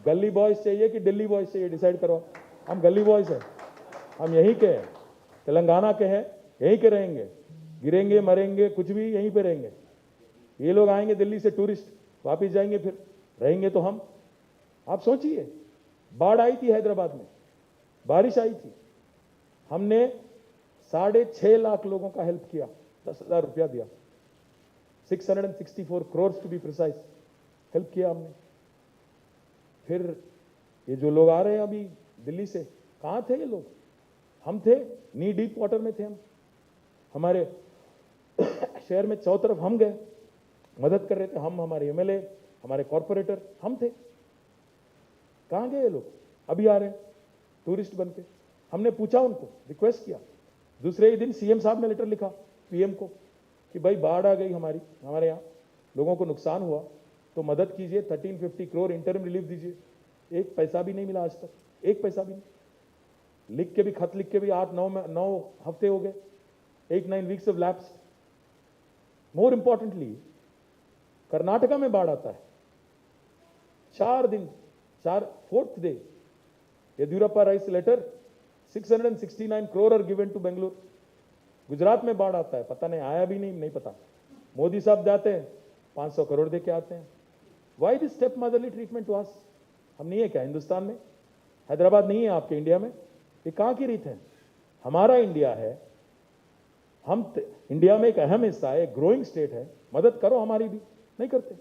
गली बॉयज चाहिए कि दिल्ली बॉयज चाहिए, डिसाइड करो. हम गली बॉयज हैं, हम यहीं के हैं, तेलंगाना के हैं, यहीं के रहेंगे, गिरेंगे मरेंगे कुछ भी यहीं पे रहेंगे. ये लोग आएंगे दिल्ली से टूरिस्ट, वापिस जाएंगे, फिर रहेंगे तो हम. आप सोचिए, बाढ़ आई थी हैदराबाद में, बारिश आई थी, हमने 6.5 लाख लोगों का हेल्प किया, 10,000 रुपया दिया, 664 crores to be precise help किया हमने. फिर ये जो लोग आ रहे हैं अभी दिल्ली से, कहाँ थे ये लोग? हम थे, नी डीप वाटर में थे हम. हमारे शहर में चौ तरफ हम गए, मदद कर रहे थे हम, हमारे एमएलए, हमारे कॉरपोरेटर, हम थे. कहाँ गए ये लोग? अभी आ रहे हैं टूरिस्ट बन के. हमने पूछा उनको, रिक्वेस्ट किया. दूसरे ही दिन सीएम साहब ने लेटर लिखा पीएम को कि भाई बाढ़ आ गई हमारे यहाँ, लोगों को नुकसान हुआ, तो मदद कीजिए, 1350 crore इंटरिम रिलीफ दीजिए. एक पैसा भी नहीं मिला आज तक, एक पैसा भी नहीं. लिख के भी, खत लिख के भी 8-9 हफ्ते हो गए, 8-9 weeks of lapsed. More importantly, Karnataka में बाढ़ आता है, 4 दिन, 4th day, Yediyurappa writes letter, 669 crore are given to Bengaluru. Gujarat में बाढ़ आता है, पता नहीं आया भी नहीं पता. मोदी साहब जाते हैं, 500 crore दे के आते हैं. Why this stepmotherly treatment to us? हम नहीं है क्या हिंदुस्तान में? हैदराबाद नहीं है आपके इंडिया में? ये कहाँ की रीत है? हमारा इंडिया है, हम इंडिया में एक अहम हिस्सा है, एक ग्रोइंग स्टेट है, मदद करो हमारी भी. नहीं करते.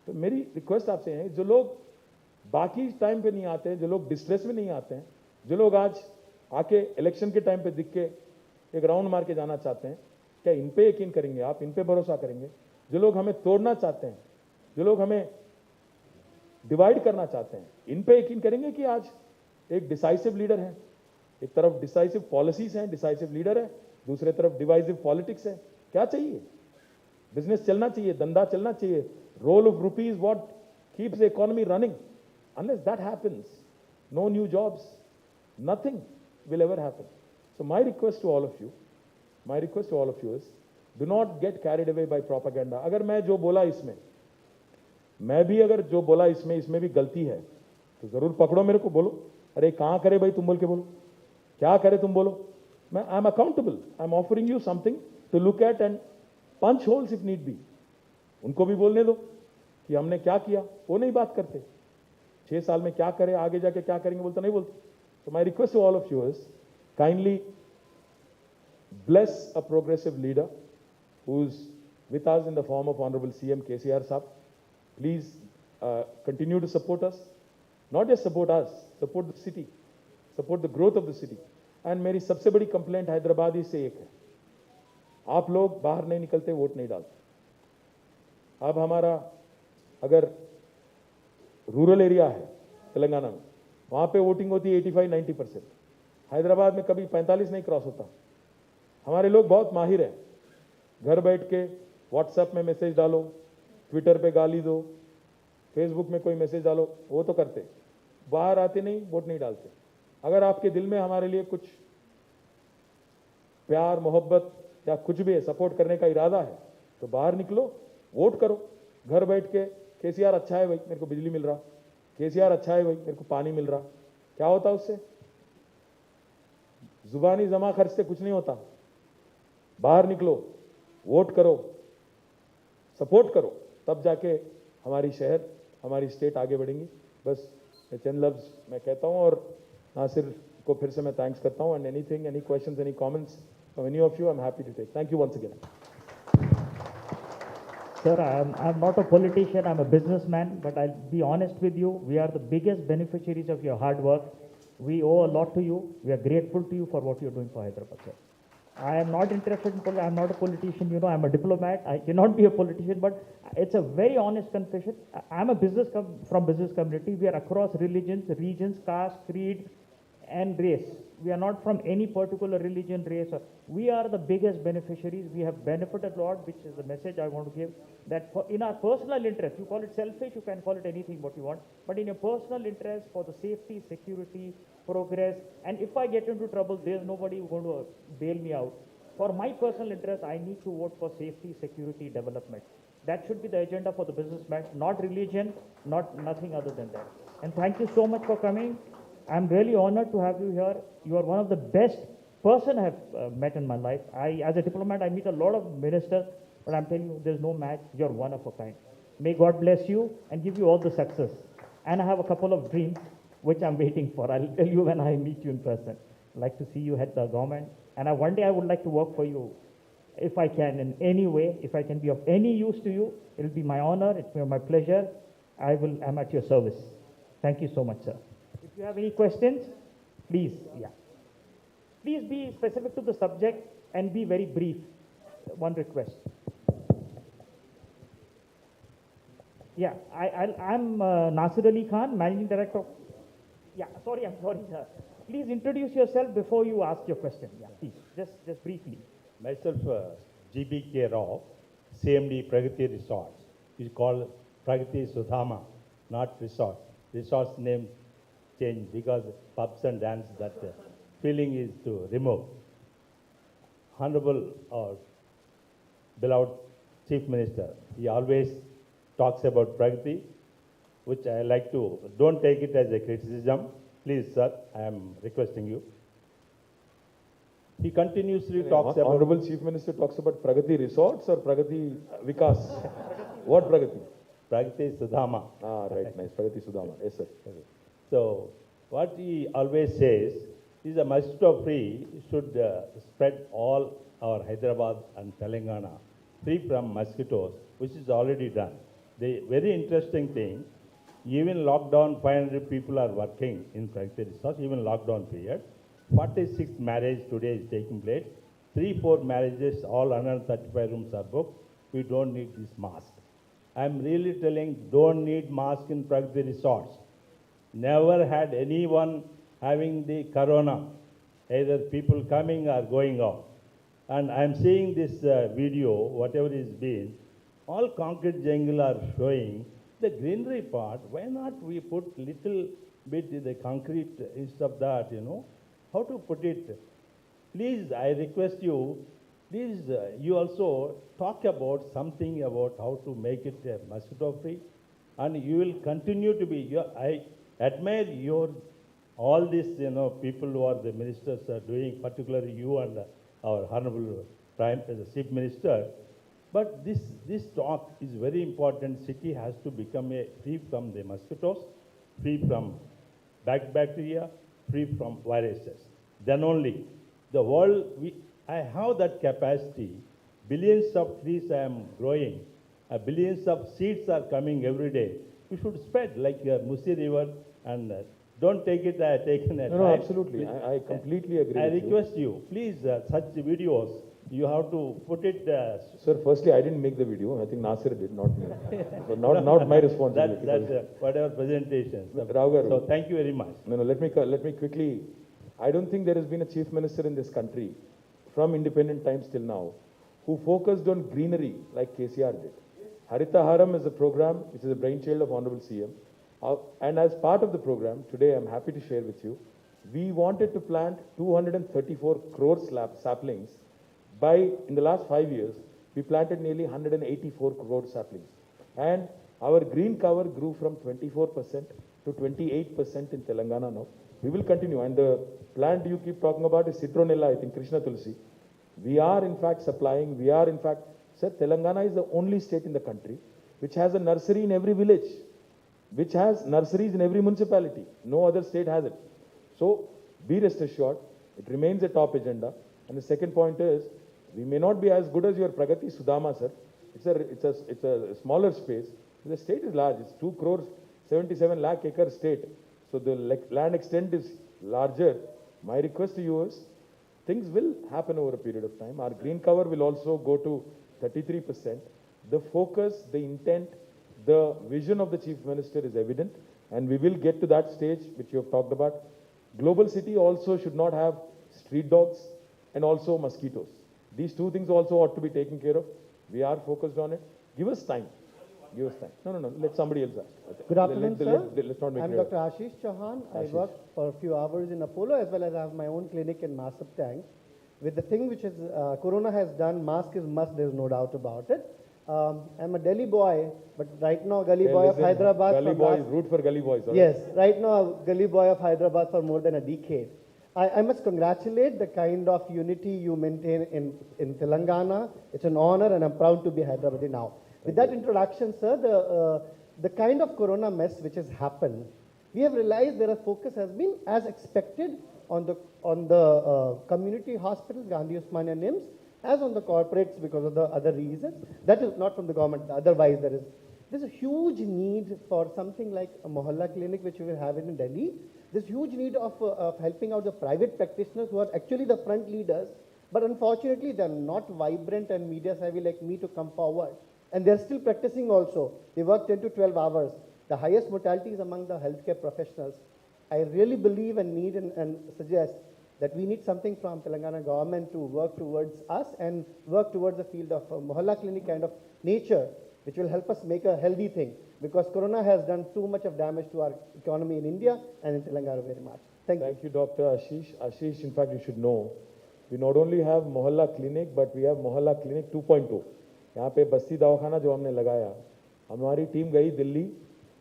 तो मेरी रिक्वेस्ट आपसे है, जो लोग बाकी टाइम पे नहीं आते हैं, जो लोग डिस्ट्रेस में नहीं आते हैं, जो लोग आज आके इलेक्शन के टाइम पे दिख के एक राउंड मार के जाना चाहते हैं, क्या इन पे यकीन करेंगे आप? इन पे भरोसा करेंगे? जो लोग हमें तोड़ना चाहते हैं, जो लोग हमें डिवाइड करना चाहते हैं, इन पे यकीन करेंगे कि आज एक डिसाइसिव लीडर है? एक तरफ डिसाइसिव पॉलिसीज हैं, डिसाइसिव लीडर है, दूसरे तरफ डिवाइसिव पॉलिटिक्स है. क्या चाहिए? बिजनेस चलना चाहिए, धंधा चलना चाहिए. Role of rupee is what keeps the economy running. Unless that happens, no new jobs, nothing will ever happen. So my request to all of you is, do not get carried away by propaganda. अगर मैं जो बोला इसमें, मैं भी अगर जो बोला इसमें भी गलती है, तो जरूर पकड़ो मेरे को, बोलो, अरे कहाँ करे भाई तुम बोल के बोलो, क्या करे तुम बोलो. मैं I am accountable, I am offering you something to look at and punch holes if need be. उनको भी बोलने दो कि हमने क्या किया. वो नहीं बात करते, 6 साल में क्या करें, आगे जाके क्या करेंगे बोलते नहीं बोलते. So my request to all of you is, kindly bless a progressive leader who's with us in the form of Honorable CM KTR Saab. Please continue to support us. Not just support us, support the city, support the growth of the city. And मेरी सबसे बड़ी complaint Hyderabadi से एक है, आप लोग बाहर नहीं निकलते, वोट नहीं डालते. अब हमारा अगर रूरल एरिया है तेलंगाना में, वहाँ पे वोटिंग होती है 85-90%. हैदराबाद में कभी 45 नहीं क्रॉस होता. हमारे लोग बहुत माहिर हैं, घर बैठ के व्हाट्सएप में मैसेज डालो, ट्विटर पे गाली दो, फेसबुक में कोई मैसेज डालो, वो तो करते, बाहर आते नहीं, वोट नहीं डालते. अगर आपके दिल में हमारे लिए कुछ प्यार मोहब्बत या कुछ भी है, सपोर्ट करने का इरादा है, तो बाहर निकलो, वोट करो. घर बैठ के केसीआर अच्छा है भाई, मेरे को बिजली मिल रहा, केसीआर अच्छा है भाई, मेरे को पानी मिल रहा, क्या होता उससे? जुबानी जमा खर्च से कुछ नहीं होता. बाहर निकलो, वोट करो, सपोर्ट करो, तब जाके हमारी शहर, हमारी स्टेट आगे बढ़ेंगी. बस मैं चंद लफ्ज मैं कहता हूं, और नासिर को फिर से मैं थैंक्स करता हूं. And anything, any questions, any comments from any of you, I am happy to take. Thank you once again. Sir, I'm not a politician, I'm a businessman, but I'll be honest with you, we are the biggest beneficiaries of your hard work. We owe a lot to you. We are grateful to you for what you're doing for Hyderabad, sir. I am not interested in politics. I'm not a politician, you know, I'm a diplomat. I cannot be a politician, but it's a very honest confession. I'm a from business community. We are across religions, regions, caste, creed, and race. We are not from any particular religion, race. We are the biggest beneficiaries. We have benefited a lot, which is the message I want to give, that in our personal interest, you call it selfish, you can call it anything what you want, but in your personal interest, for the safety, security, progress, and if I get into trouble, there's nobody who's going to bail me out. For my personal interest, I need to vote for safety, security, development. That should be the agenda for the businessman, not religion, nothing other than that. And thank you so much for coming. I'm really honored to have you here. You are one of the best person I have met in my life. As a diplomat, I meet a lot of ministers, but I'm telling you, there's no match. You're one of a kind. May God bless you and give you all the success. And I have a couple of dreams, which I'm waiting for. I'll tell you when I meet you in person. I'd like to see you head the government. And one day I would like to work for you, if I can, in any way. If I can be of any use to you, it'll be my honor, it'll be my pleasure. I'm at your service. Thank you so much, sir. If you have any questions, please, please be specific to the subject and be very brief. One request. I'm Nasir Ali Khan, Managing Director. I'm sorry, sir. Please introduce yourself before you ask your question. Please, just briefly. Myself, GBK Rao, CMD Pragati Resorts. It's called Pragati Sudhama, not resort. Resort's name changed because pubs and dance, that feeling is to remove. Honorable or beloved Chief Minister, he always talks about Pragati, which I like to, don't take it as a criticism. Please, sir, I am requesting you. He continuously talks about... Honorable Chief Minister talks about Pragati Resorts or Pragati Vikas? What Pragati? Pragati Sudhama. Right, nice. Pragati Sudhama. Yes, sir. So, what he always says is a mosquito-free should spread all our Hyderabad and Telangana free from mosquitoes, which is already done. The very interesting thing, even lockdown, 500 people are working in Pragati Resorts, even lockdown period. 46 marriage today is taking place. 3-4 marriages, all 135 rooms are booked. We don't need this mask. I'm really telling, don't need mask in Pragati Resorts. Never had anyone having the corona, either people coming or going out. And I'm seeing this video, whatever is been, all concrete jungle are showing the greenery part. Why not we put little bit in the concrete instead of that, you know? How to put it? Please, I request you, please, you also talk about something about how to make it mosquito-free, and you will continue to be. I admire your all these, you know, people who are the ministers are doing, particularly you and our honorable Chief Minister. But this talk is very important. City has to become free from the mosquitoes, free from bacteria, free from viruses. Then only the world, I have that capacity. Billions of trees I am growing. Billions of seeds are coming every day. We should spread like Musi River, and don't take it taken at No, absolutely. I completely agree. I with request you, please, such videos, you have to put it. Sir, firstly, I didn't make the video. I think Nasir did, not me. So not my responsibility. That's whatever presentations. So thank you very much. No, let me quickly. I don't think there has been a chief minister in this country from independent times till now who focused on greenery like KCR did. Harita Haram is a program which is a brainchild of Honorable CM. And as part of the program, today I'm happy to share with you, we wanted to plant 234 crore saplings. In the last 5 years, we planted nearly 184 crore saplings. And our green cover grew from 24% to 28% in Telangana now. We will continue. And the plant you keep talking about is Citronella, I think, Krishna Tulsi. We are in fact supplying, sir, Telangana is the only state in the country which has a nursery in every village, which has nurseries in every municipality. No other state has it. So be rest assured, it remains a top agenda. And the second point is, we may not be as good as your Pragati Sudhama, sir. It's a smaller space. The state is large. It's 2 crore 77 lakh acre state. So the land extent is larger, my request to you is, things will happen over a period of time. Our green cover will also go to 33%. The focus, the intent, the vision of the Chief Minister is evident, and we will get to that stage which you have talked about. Global city also should not have street dogs and also mosquitoes. These two things also ought to be taken care of. We are focused on it. Give us time. Give us time. No. Let somebody else ask. Good afternoon, sir. Let's not make I'm it Dr. Ashish Chauhan. I Ashish. work for a few hours in Apollo as well as I have my own clinic in Masab Tank. With the thing which is Corona has done, mask is must, there's no doubt about it. I'm a Delhi boy, but right now gully boy of Hyderabad. Gully for boys, last- root for gully boys. all right? Yes, right now gully boy of Hyderabad for more than a decade. I must congratulate the kind of unity you maintain in Telangana. It's an honor and I'm proud to be Hyderabadi now. With that introduction, sir, the kind of Corona mess which has happened, we have realized their focus has been as expected on the community hospitals, Gandhi Osmania NIMS, as on the corporates because of the other reasons. That is not from the government. Otherwise, there's a huge need for something like a Mohalla clinic, which we will have in Delhi. There's huge need of helping out the private practitioners who are actually the front leaders, but unfortunately, they're not vibrant and media savvy like me to come forward. And they're still practicing also. They work 10 to 12 hours. The highest mortality is among the healthcare professionals. I really believe and need and suggest that we need something from Telangana government to work towards us and work towards the field of Mohalla clinic kind of nature, which will help us make a healthy thing. Because Corona has done too much of damage to our economy in India and in Telangana very much. Thank you. Thank you, Dr. Ashish. Ashish, in fact, you should know, we not only have Mohalla Clinic, but we have Mohalla Clinic 2.0. यहाँ पे बस्ती दवाखाना जो हमने लगाया, हमारी team गई दिल्ली,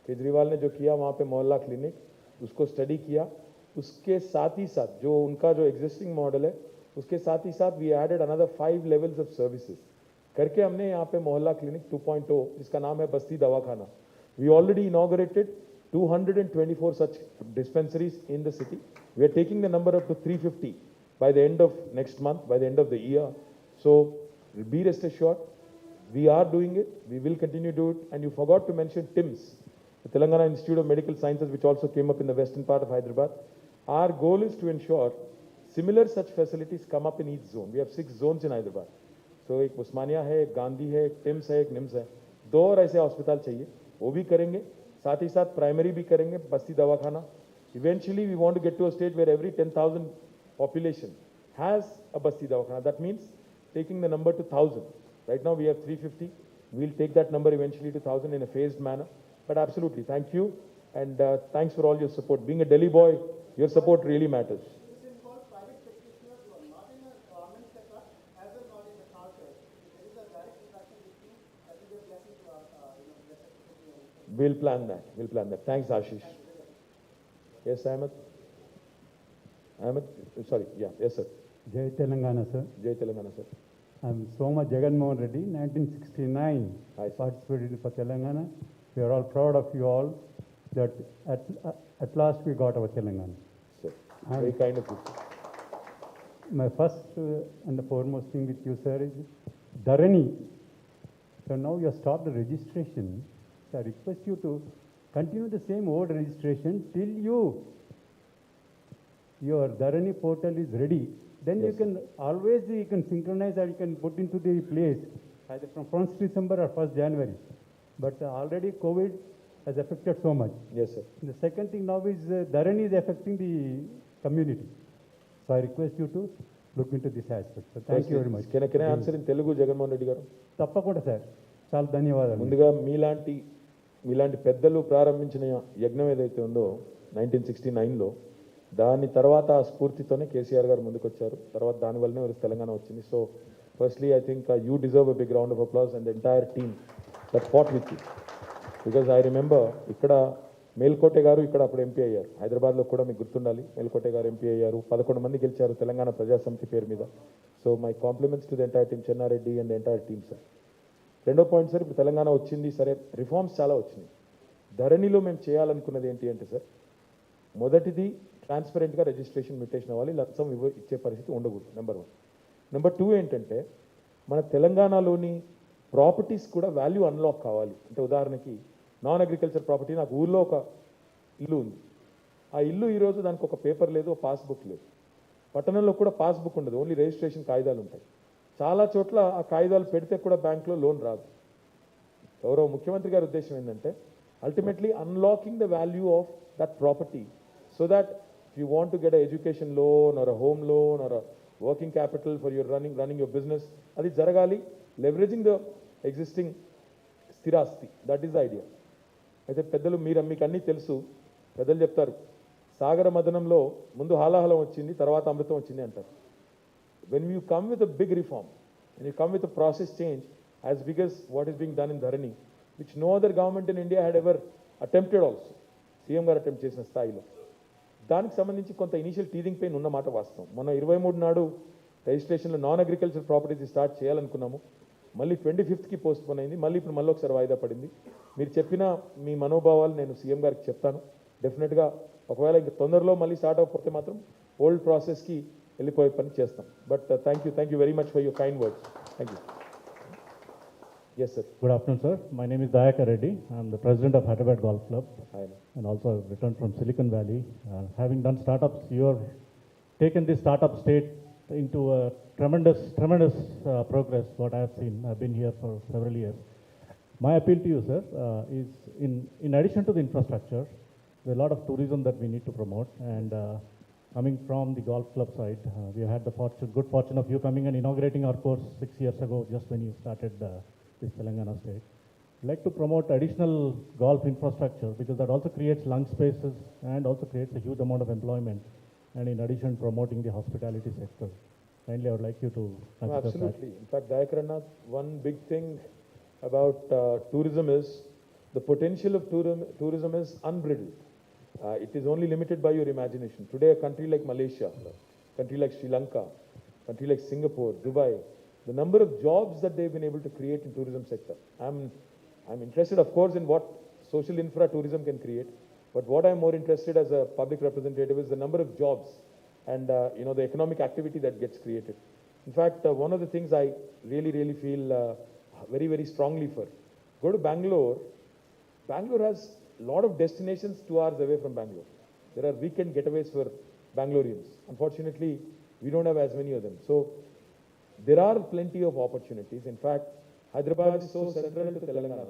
केजरीवाल ने जो किया वहाँ पे मोहल्ला क्लिनिक, उसको स्टडी किया, उसके साथ ही साथ जो उनका जो एग्जिस्टिंग मॉडल है, उसके साथ ही साथ we added another 5 levels of services करके हमने यहाँ पे मोहल्ला क्लिनिक 2.0 जिसका नाम है बस्ती दवाखाना. We already inaugurated 224 such dispensaries in the city. We are taking the number up to 350 by the end of next month, by the end of the year. So be rest assured, we are doing it. We will continue to do it. And you forgot to mention TIMS, the Telangana Institute of Medical Sciences, which also came up in the western part of Hyderabad. Our goal is to ensure similar such facilities come up in each zone. We have 6 zones in Hyderabad. So एक उस्मानिया है, एक गांधी है, एक teams है, एक निम्स है. 2 और ऐसे हॉस्पिटल चाहिए, वो भी करेंगे. साथ ही साथ प्राइमरी भी करेंगे, बस्ती दवाखाना. Eventually we want to get to a stage where every 10,000 population has a basti davakhana. That means taking the number to 1,000. Right now we have 350. We'll take that number eventually to 1,000 in a phased manner. But absolutely, thank you, and thanks for all your support. Being a Delhi boy, your support really matters. We'll plan that. We'll plan that. Thanks, Ashish. Yes, Ahmed. Ahmed, sorry. Yeah. Yes, sir. Jai Telangana, sir. Jai Telangana, sir. I'm Soma Jaganmohan Reddy, 1969. Hi, sir. Participated for Telangana. We are all proud of you all that at last we got our Telangana. Sir, very kind of you. My first and the foremost thing with you, sir, is Dharani. So now you have stopped the registration. So I request you to continue the same old registration till your Dharani portal is ready. Then Yes. you can always synchronize or you can put into the place either from 1st December or 1st January. But already COVID has affected so much. Yes, sir. The second thing now is Dharani is affecting the community. So I request you to look into this aspect. So thank you very much. Can I answer in Telugu, Jaganmohan Reddy garu? తప్పకుండా sir చాలా ధన్యవాదాలు. ముందుగా మీలాంటి పెద్దలు ప్రారంభించిన యజ్ఞం ఏదైతే ఉందో 1969లో, దాని తర్వాత ఆ స్ఫూర్తితోనే కేసీఆర్ గారు ముందుకొచ్చారు. తర్వాత దానివల్లనే వారికి తెలంగాణ వచ్చింది. So firstly I think you deserve a big round of applause and the entire team that fought with you. Because I remember ఇక్కడ మేల్కోటే గారు ఇక్కడ అప్పుడు ఎంపీ అయ్యారు. హైదరాబాద్లో కూడా మీకు గుర్తుండాలి, మేల్కోటే గారు ఎంపీ అయ్యారు. 11 మంది గెలిచారు తెలంగాణ ప్రజాసమితి పేరు మీద. So my compliments to the entire team, Chennareddy and the entire team sir. రెండో పాయింట్ సార్, ఇప్పుడు తెలంగాణ వచ్చింది సరే, రిఫార్మ్స్ చాలా వచ్చినాయి. ధరణిలో మేము చేయాలనుకున్నది ఏంటి అంటే సార్, మొదటిది ట్రాన్స్పరెంట్గా రిజిస్ట్రేషన్ మ్యూటేషన్ అవ్వాలి, లంచం ఇచ్చే పరిస్థితి ఉండకూడదు. నెంబర్ 1. నెంబర్ 2 ఏంటంటే మన తెలంగాణలోని ప్రాపర్టీస్ కూడా వాల్యూ అన్లాక్ కావాలి. అంటే ఉదాహరణకి నాన్ అగ్రికల్చర్ ప్రాపర్టీ, నాకు ఊళ్ళో ఒక ఇల్లు ఉంది, ఆ ఆ ఇల్లు ఈరోజు దానికి ఒక పేపర్ లేదు, ఒక పాస్బుక్ లేదు. పట్టణంలో కూడా పాస్బుక్ ఉండదు, ఓన్లీ రిజిస్ట్రేషన్ కాగితాలు ఉంటాయి. చాలా చోట్ల ఆ కాగితాలు పెడితే కూడా బ్యాంక్లో లోన్ రాదు. గౌరవ ముఖ్యమంత్రి గారి ఉద్దేశం ఏంటంటే ultimately unlocking the value of that property so that if you want to get a education loan or a home loan or a working capital for your running your business, అది జరగాలి leveraging the existing స్థిరాస్తి. That is the idea. అయితే పెద్దలు మీకు అన్నీ తెలుసు, పెద్దలు చెప్తారు సాగర మదనంలో ముందు హాలాహలం వచ్చింది, తర్వాత అమృతం వచ్చింది అంటారు. When you come with a big reform, when you come with a process change as big as what is being done in Dharani, which no other government in India had ever attempted also, CM గారు attempt చేసిన స్థాయిలో, దానికి సంబంధించి కొంత initial teasing pain ఉన్న మాట వాస్తవం. మన 23 నాడు రిజిస్ట్రేషన్లో నాన్ అగ్రికల్చర్ ప్రాపర్టీస్ స్టార్ట్ చేయాలనుకున్నాము, మళ్ళీ 25కి పోస్ట్ పోన్ అయింది, మళ్ళీ ఇప్పుడు ఒకసారి వాయిదా పడింది. మీరు చెప్పిన మీ మనోభావాలు నేను సీఎం గారికి చెప్తాను. డెఫినెట్గా ఒకవేళ ఇంక తొందరలో మళ్ళీ స్టార్ట్ అవ్వకపోతే మాత్రం ఓల్డ్ ప్రాసెస్కి వెళ్ళిపోయే పని చేస్తాం. But thank you very much for your kind words. Thank you. Yes, sir. Good afternoon, sir. My name is Dayakar Reddy. I am the president of Hyderabad Golf Club. Hi. And also I've returned from Silicon Valley. Having done startups, you have taken this startup state into a tremendous progress, what I have seen. I've been here for several years. My appeal to you, sir, is in addition to the infrastructure, there are a lot of tourism that we need to promote. And coming from the golf club side, we had the good fortune of you coming and inaugurating our course 6 years ago, just when you started this Telangana state. I'd like to promote additional golf infrastructure because that also creates lung spaces and also creates a huge amount of employment. And in addition, promoting the hospitality sector. Kindly, I would like you to consider Absolutely. In fact, Dayakarana, one big thing about tourism is the potential of tourism is unbridled. It is only limited by your imagination. Today, a country like Malaysia, a country like Sri Lanka, a country like Singapore, Dubai, the number of jobs that they've been able to create in tourism sector. I'm interested, of course, in what social infra tourism can create, but what I'm more interested as a public representative is the number of jobs and the economic activity that gets created. In fact, one of the things I really feel very, very strongly for, go to Bangalore. Bangalore has a lot of destinations 2 hours away from Bangalore. There are weekend getaways for Bangaloreans. Unfortunately, we don't have as many of them. So there are plenty of opportunities. In fact, Hyderabad is so central to Telangana.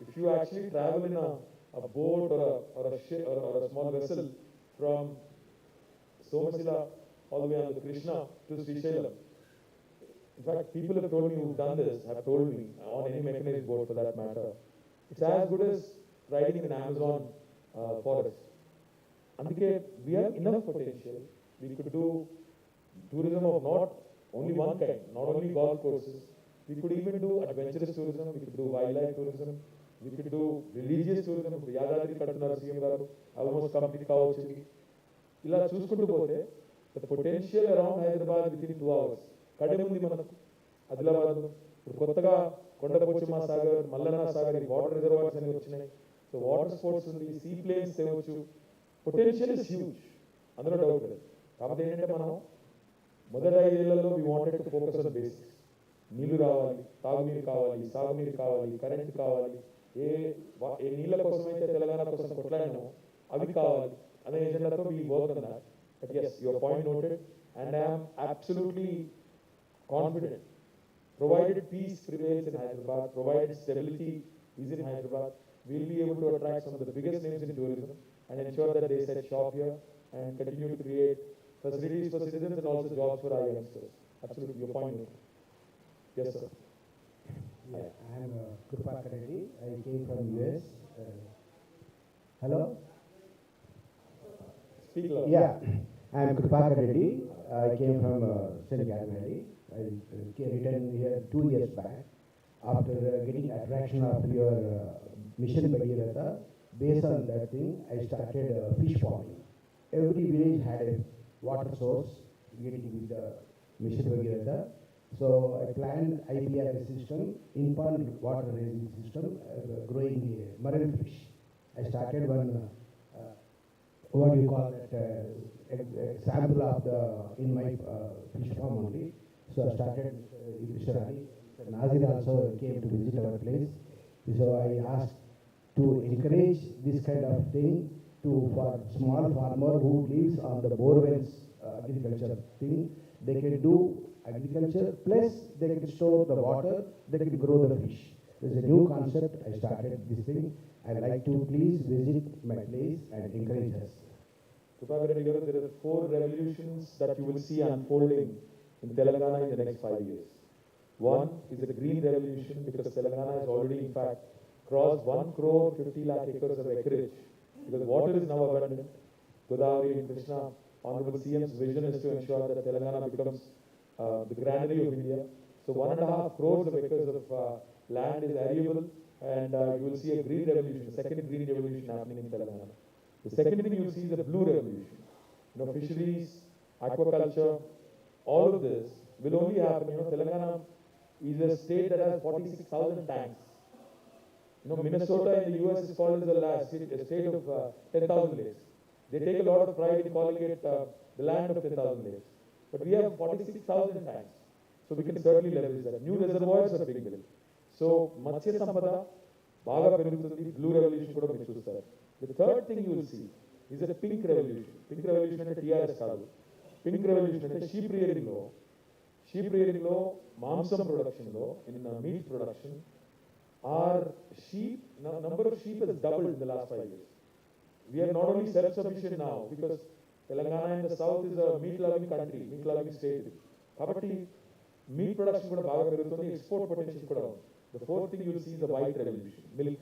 If you actually travel in a boat or a ship or a small vessel from Somasila all the way on the Krishna to Srisailam. In fact, people have told me who've done this, have told me, on any mechanized boat for that matter, it's as good as riding in an Amazon forest. Andike, we have enough potential. We could do tourism of not only one kind, not only golf courses. We could even do adventurous tourism, we could do wildlife tourism, we could do religious tourism. Yadadri Kattunaru CM garu almost complete kavachindi. Ila chuskuntu pote, the potential around Hyderabad within 2 hours. Kademundi manaku Adilabad lo ఇప్పుడు కొత్తగా కొండపోచమ్మ సాగర్, మల్లన్న సాగర్, ఈ water reservoirs అనేవి వచ్చినాయి. So water sports ఉంది, see planes తేవచ్చు. Potential is huge, అందులో doubt లేదు. కాకపోతే ఏంటంటే మనం మొదటి 5 ఏళ్లలో we wanted to focus on basics. నీళ్లు రావాలి, తాగునీరు కావాలి, సాగునీరు కావాలి, కరెంట్ కావాలి. ఏ నీళ్ళ కోసం అయితే తెలంగాణ కోసం కొట్లాడినామో అవి కావాలి అనే ఎజెండాతో we work on that. But yes, your point noted, and I am absolutely confident, provided peace prevails in Hyderabad, provided stability is in Hyderabad, we'll be able to attract some of the biggest names in tourism and ensure that they set shop here and continue to create facilities for citizens and also jobs for our youngsters. Absolutely, your point noted. Yes, sir. Yeah, I am Krupakar Reddy. I came from US. Hello? Speak loud. Yeah, I am Krupakar Reddy. I came from Silicon Valley. I returned here 2 years back after getting attraction of your mission Bhagirath. Based on that thing, I started fish farming. Every village had a water source getting with the mission Bhagirath. So I planned IPR system, in-pond water raising system, growing marine fish. I started one, what do you call it, sample of in my fish farm only. So I started initially. Nasir also came to visit our place. So I asked to encourage this kind of thing for small farmer who lives on the borewells agriculture thing. They can do agriculture plus they can store the water, they can grow the fish. This is a new concept. I started this thing. I'd like to please visit my place and encourage us. Propagate, there are 4 revolutions that you will see unfolding in Telangana in the next 5 years. One is the green revolution, because Telangana has already in fact crossed 1 crore 50 lakh acres of acreage, because water is now abundant. Godavari and Krishna, Honorable CM's vision is to ensure that Telangana becomes the granary of India. So 1.5 crores of acres of land is arable, and you will see a green revolution, a second green revolution happening in Telangana. The second thing you will see is a blue revolution. You know, fisheries, aquaculture, all of this will only happen. You know, Telangana is a state that has 46,000 tanks. You know, Minnesota in the US is called as a state of 10,000 lakes. They take a lot of pride in calling it the land of 10,000 lakes. But we have 46,000 tanks. So we can certainly leverage that. New reservoirs are being built. So Matsya Sampada, Baga Perugutundi, blue revolution kuda meer chustaru. The third thing you will see is a pink revolution. Pink revolution ante TRS kaadu. Pink revolution ante sheep rearing lo, mamsam production lo, in meat production, our sheep, number of sheep has doubled in the last 5 years. We are not only self-sufficient now, because Telangana in the south is a meat-loving country, meat-loving state. Kabatti, meat production kuda baga perugutundi, export potential kuda undi. The fourth thing you will see is the white revolution, milk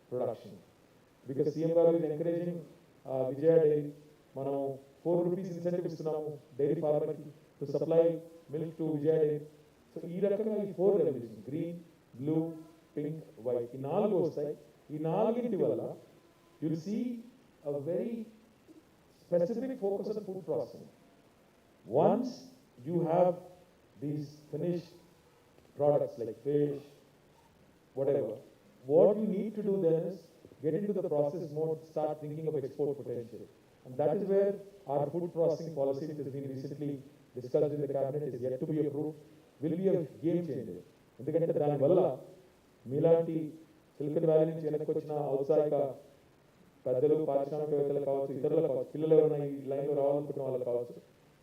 production. Because CM Garu is encouraging Vijaya Dairy, manam 4 rupees incentive istunnam dairy farmer to supply milk to Vijaya Dairy. So ee rakanga ee 4 revolutions, green, blue, pink, white. Ee 4 vastayi. Ee 4 valla you will see a very specific focus on food processing. Once you have these finished products like fish, whatever, what you need to do then is get into the process mode, start thinking of export potential. And that is where our food processing policy, which has been recently discussed in the cabinet, is yet to be approved, will be a game changer. ఎందుకంటే దాని వల్ల మీలాంటి silicon valley నుంచి వెనక్కి వచ్చిన ఔత్సాహిక పెద్దలు, పారిశ్రామికవేత్తలు కావచ్చు, ఇతరులు కావచ్చు, పిల్లలు ఎవరైనా ఈ లైన్లో రావాలనుకున్న వాళ్ళు కావచ్చు.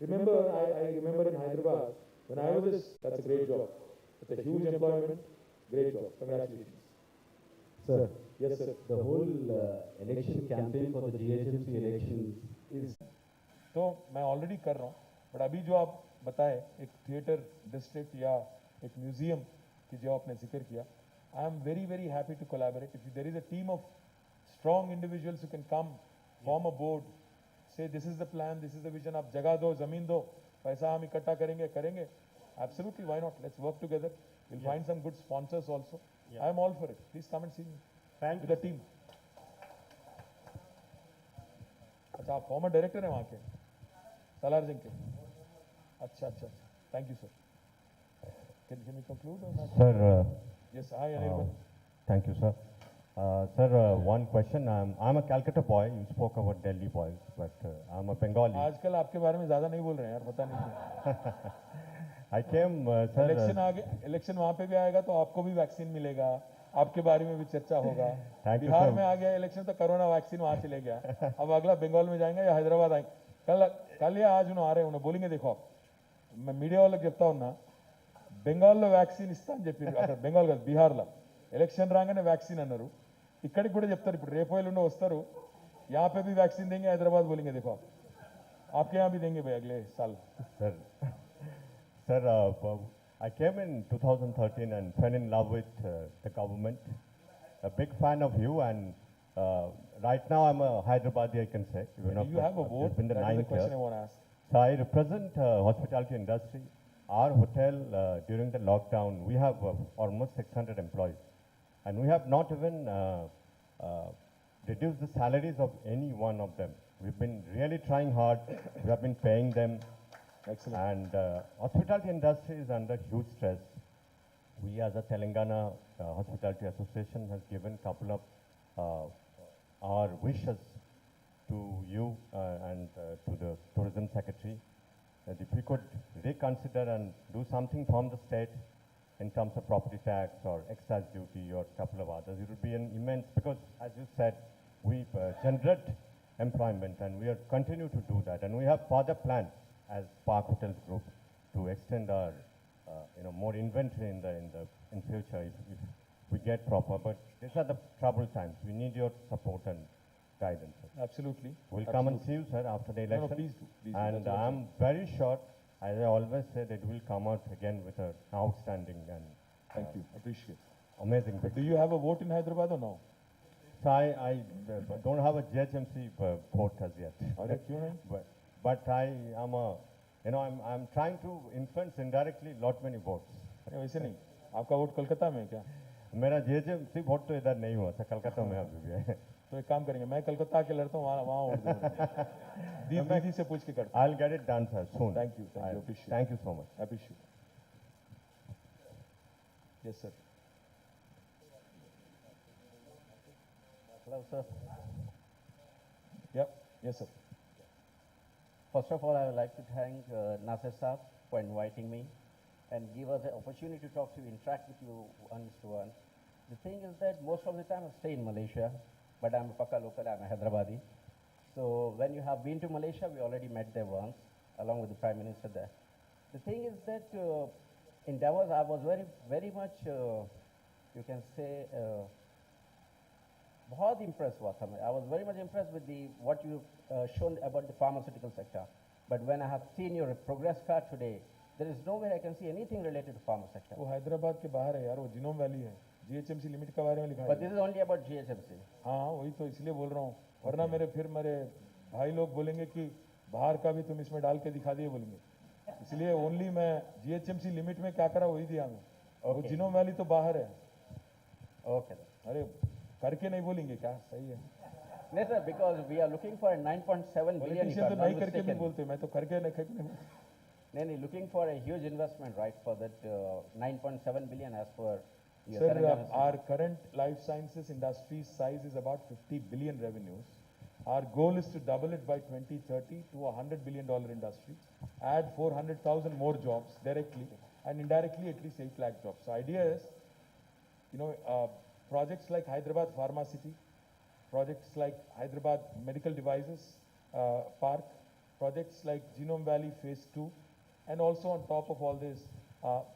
I remember in Hyderabad, when I was this, that's a great job. It's a huge employment, great job. Congratulations. Sir, Yes, sir. the whole election campaign for the GHMC elections is... तो मैं already कर रहा हूँ, but अभी जो आप बताए एक थिएटर डिस्ट्रिक्ट या एक म्यूजियम की जो आपने जिक्र किया, I am very very happy to collaborate. If there is a team of strong individuals who can come form a board, say this is the plan, this is the vision, आप जगह दो, जमीन दो, पैसा हम इकट्ठा करेंगे, absolutely, why not, let's work together, will find some good sponsors also. I am all for it. Please come and see me with the team. अच्छा, आप फॉर्मर डायरेक्टर हैं वहाँ के, सालार जिंग के? अच्छा, thank you sir. Can we conclude on that? Sir, Yes, hi Anirban. thank you, sir. Sir, one question. I'm a Calcutta boy. You spoke about Delhi boys, but I'm a Bengali. आजकल आपके बारे में ज़्यादा नहीं बोल रहे हैं यार, पता नहीं क्यों. I came, sir. इलेक्शन वहाँ पे भी आएगा तो आपको भी वैक्सीन मिलेगा, आपके बारे में भी चर्चा होगा. Thank you, Bihar sir. में आ गया इलेक्शन तो कोरोना वैक्सीन वहाँ चले गया. अब अगला बंगाल में जाएंगे या हैदराबाद आएंगे. कल या आज उन्होंने आ रहे हैं, उन्हें बोलेंगे देखो आप, मैं मीडिया వాళ్ళకి చెప్తా ఉన్నా, బెంగాల్లో వ్యాక్సిన్ ఇస్తా అని చెప్పి, అక్కడ బెంగాల్ కాదు బీహార్లో ఎలక్షన్ రాగానే వ్యాక్సిన్ అన్నారు. ఇక్కడికి కూడా చెప్తారు, ఇప్పుడు రేపు ఎల్లుండి వస్తారు, यहाँ पे भी वैक्सीन देंगे, हैदराबाद बोलेंगे देखो आपके यहाँ भी देंगे भाई अगले साल. Sir, I came in 2013 and fell in love with the government. A big fan of you, and right now I'm a Hyderabadi, I can say. You have a vote. It's been the That is the 9th question year. I want to ask. So I represent hospitality industry. Our hotel during the lockdown, we have almost 600 employees, and we have not even reduced the salaries of any one of them. We've been really trying hard. We have been paying them. Excellent. And hospitality industry is under huge stress. We as a Telangana Hospitality Association has given a couple of our wishes to you and to the Tourism Secretary, that if we could reconsider and do something from the state in terms of property tax or excise duty or a couple of others, it would be an immense, because as you said, we generate employment, and we are continue to do that. And we have further plans as Park Hotels Group to extend our, more inventory in future if we get proper. But these are the troubled times. We need your support and guidance. Absolutely. We'll come and see you, sir, after the election. No, please do. Please do. And That's what I'm very sure, as I always said, it will come out again with an outstanding and Thank you. Appreciate. amazing. But do you have a vote in Hyderabad or no? So I don't have a GHMC vote as yet. अरे क्यों नहीं? But I am I'm trying to influence indirectly lot many votes. अरे वैसे नहीं. आपका vote Kolkata में है क्या? मेरा GHMC वोट तो इधर नहीं हुआ था, कलकत्ता में अभी भी है. तो एक काम करेंगे, मैं कलकत्ता आके लड़ता हूँ, वहाँ वोट दूंगा. दीदी से पूछ के करता. I'll get it done, sir, soon. Thank you. Appreciate. Thank you so much. Appreciate. Yes, sir. Hello, sir. Yep. Yes, sir. First of all, I would like to thank Nasir Saab for inviting me and give us the opportunity to talk to you, interact with you one-to-one. The thing is that most of the time I stay in Malaysia, but I'm a Pakka local, I'm a Hyderabadi. So when you have been to Malaysia, we already met there once, along with the Prime Minister there. The thing is that in Davos, I was very much, you can say, बहुत impressed हुआ था मैं. I was very much impressed with what you've shown about the pharmaceutical sector. But when I have seen your progress card today, there is nowhere I can see anything related to pharma sector. वो हैदराबाद के बाहर है यार, वो genome valley है. GHMC limit के बारे में लिखा है. But this is only about GHMC. हाँ, वही तो इसलिए बोल रहा हूँ. वरना मेरे भाई लोग बोलेंगे कि बाहर का भी तुम इसमें डाल के दिखा दिए बोलेंगे. इसलिए ओनली मैं GHMC लिमिट में क्या करा वही दिया मैं. वो जिनोम वैली तो बाहर है. Okay. अरे करके नहीं बोलेंगे क्या? सही है. No, sir, because we are looking for a 9.7 billion. तो नहीं करके नहीं बोलते, मैं तो करके नहीं. No, looking for a huge investment, right, for that 9.7 billion as per your Sir, our current life sciences industry size is about 50 billion revenues. Our goal is to double it by 2030 to a $100 billion industry, add 400,000 more jobs directly, and indirectly at least 8 lakh jobs. So idea is, projects like Hyderabad Pharma City, projects like Hyderabad Medical Devices Park, projects like Genome Valley Phase 2, and also on top of all this,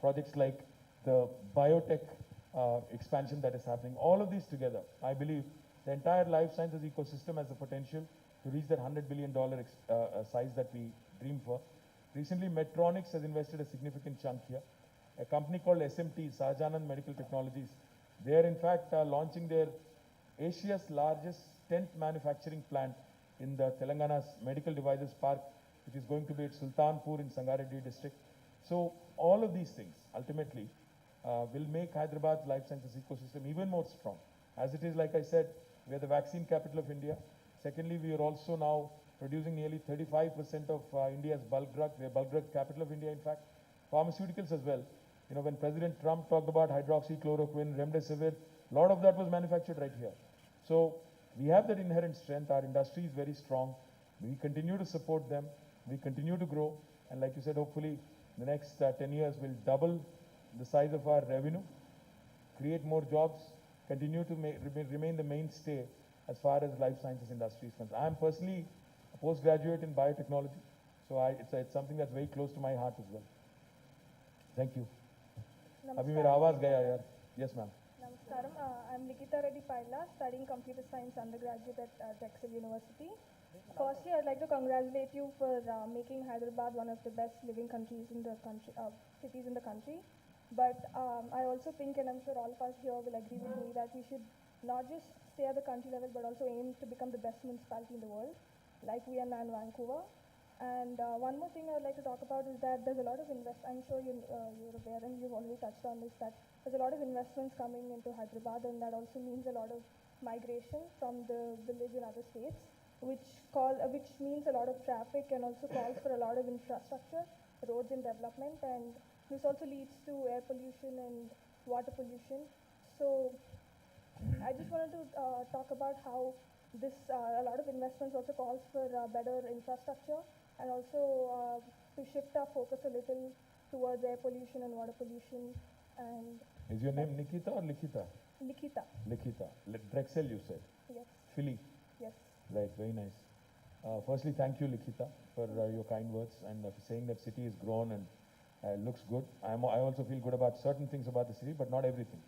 projects like the biotech expansion that is happening. All of these together, I believe the entire life sciences ecosystem has the potential to reach that $100 billion size that we dream for. Recently, Medtronics has invested a significant chunk here. A company called SMT, Sahajanand Medical Technologies, they are in fact launching their Asia's largest stent manufacturing plant in the Telangana's Medical Devices Park, which is going to be at Sultanpur in Sangareddy district. So all of these things ultimately will make Hyderabad's life sciences ecosystem even more strong. As it is, like I said, we are the vaccine capital of India. Secondly, we are also now producing nearly 35% of India's bulk drug. We are bulk drug capital of India, in fact. Pharmaceuticals as well. When President Trump talked about hydroxychloroquine, remdesivir, a lot of that was manufactured right here. So we have that inherent strength. Our industry is very strong. We continue to support them. We continue to grow. And like you said, hopefully the next 10 years will double the size of our revenue, create more jobs, continue to remain the mainstay as far as life sciences industry is concerned. I am personally a postgraduate in biotechnology, so it's something that's very close to my heart as well. Thank you. अभी मेरा आवाज गया यार. Yes, ma'am. Namaskaram. I'm Nikita Reddy Paila, studying computer science undergraduate at Drexel University. Firstly, I'd like to congratulate you for making Hyderabad one of the best living countries in the country, cities in the country. But I also think, and I'm sure all of us here will agree with me, that we should not just stay at the country level, but also aim to become the best municipality in the world, like Vienna and Vancouver. And one more thing I would like to talk about is that there's a lot of I'm sure you're aware and you've already touched on this, that there's a lot of investments coming into Hyderabad, and that also means a lot of migration from the village in other states, which means a lot of traffic and also calls for a lot of infrastructure, roads and development, and this also leads to air pollution and water pollution. So I just wanted to talk about how a lot of investments also calls for better infrastructure, and also to shift our focus a little towards air pollution and water pollution. And is your name Nikita or Likhita? Nikita. Likhita. Drexel, you said? Yes. Philly? Yes. Right, very nice. Firstly, thank you, Likhita, for your kind words and for saying that city has grown and looks good. I also feel good about certain things about the city, but not everything.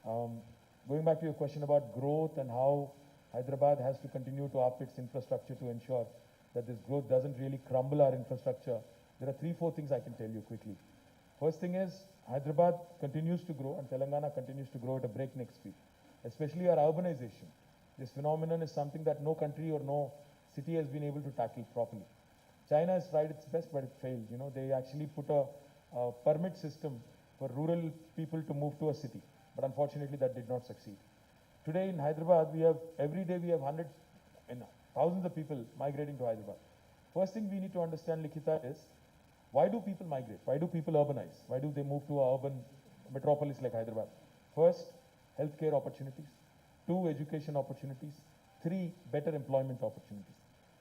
Going back to your question about growth and how Hyderabad has to continue to up its infrastructure to ensure that this growth doesn't really crumble our infrastructure, there are 3-4 things I can tell you quickly. First thing is, Hyderabad continues to grow and Telangana continues to grow at a breakneck speed, especially our urbanization. This phenomenon is something that no country or no city has been able to tackle properly. China has tried its best, but it failed. You know, they actually put a permit system for rural people to move to a city, but unfortunately that did not succeed. Today in Hyderabad, every day we have hundreds and thousands of people migrating to Hyderabad. First thing we need to understand, Likhita, is why do people migrate? Why do people urbanize? Why do they move to an urban metropolis like Hyderabad? First, healthcare opportunities. 2, education opportunities. 3, better employment opportunities.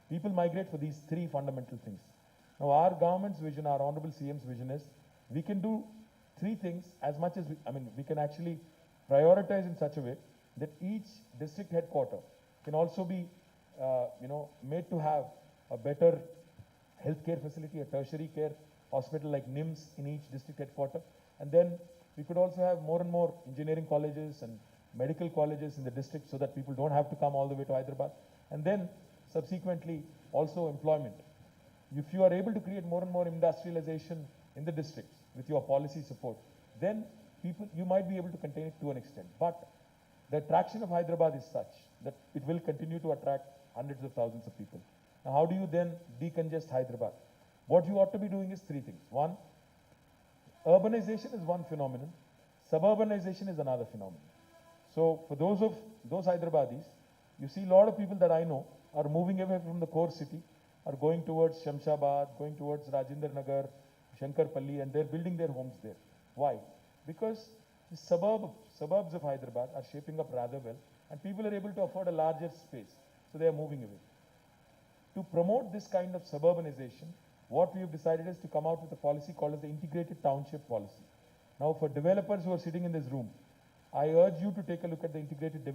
People migrate for these 3 fundamental things. Now, our government's vision, our Honorable CM's vision is, we can do 3 things as much as we can actually prioritize in such a way that each district headquarter can also be, made to have a better healthcare facility, a tertiary care hospital like NIMS in each district headquarter. And then we could also have more and more engineering colleges and medical colleges in the district so that people don't have to come all the way to Hyderabad. And then subsequently also employment. If you are able to create more and more industrialization in the districts with your policy support, then you might be able to contain it to an extent. But the attraction of Hyderabad is such that it will continue to attract hundreds of thousands of people. Now, how do you then decongest Hyderabad? What you ought to be doing is 3 things. 1, urbanization is one phenomenon. Suburbanization is another phenomenon. So for those Hyderabadis, you see a lot of people that I know are moving away from the core city, are going towards Shamshabad, going towards Rajendra Nagar, Shankarpalli, and they're building their homes there. Why? Because the suburbs of Hyderabad are shaping up rather well, and people are able to afford a larger space, so they are moving away. To promote this kind of suburbanization, what we have decided is to come out with a policy called as the integrated township policy. Now, for developers who are sitting in this room, I urge you to take a look at the integrated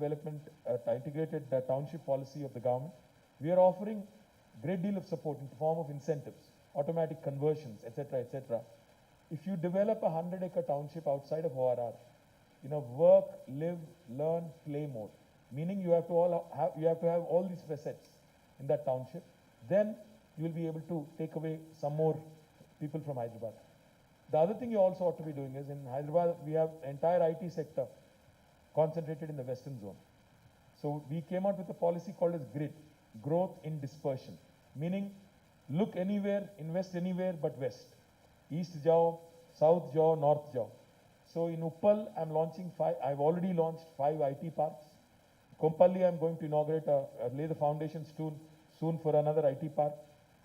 township policy of the government. We are offering a great deal of support in the form of incentives, automatic conversions, etc., etc. If you develop a 100-acre township outside of ORR, in a work, live, learn, play mode, meaning you have to have all these facets in that township, then you will be able to take away some more people from Hyderabad. The other thing you also ought to be doing is, in Hyderabad, we have entire IT sector concentrated in the western zone. So we came out with a policy called as GRID, growth in dispersion, meaning look anywhere, invest anywhere but west. East jao, south jao, north jao. So in Uppal, I've already launched 5 IT parks. Kompalli, I'm going to inaugurate, lay the foundation soon for another IT park.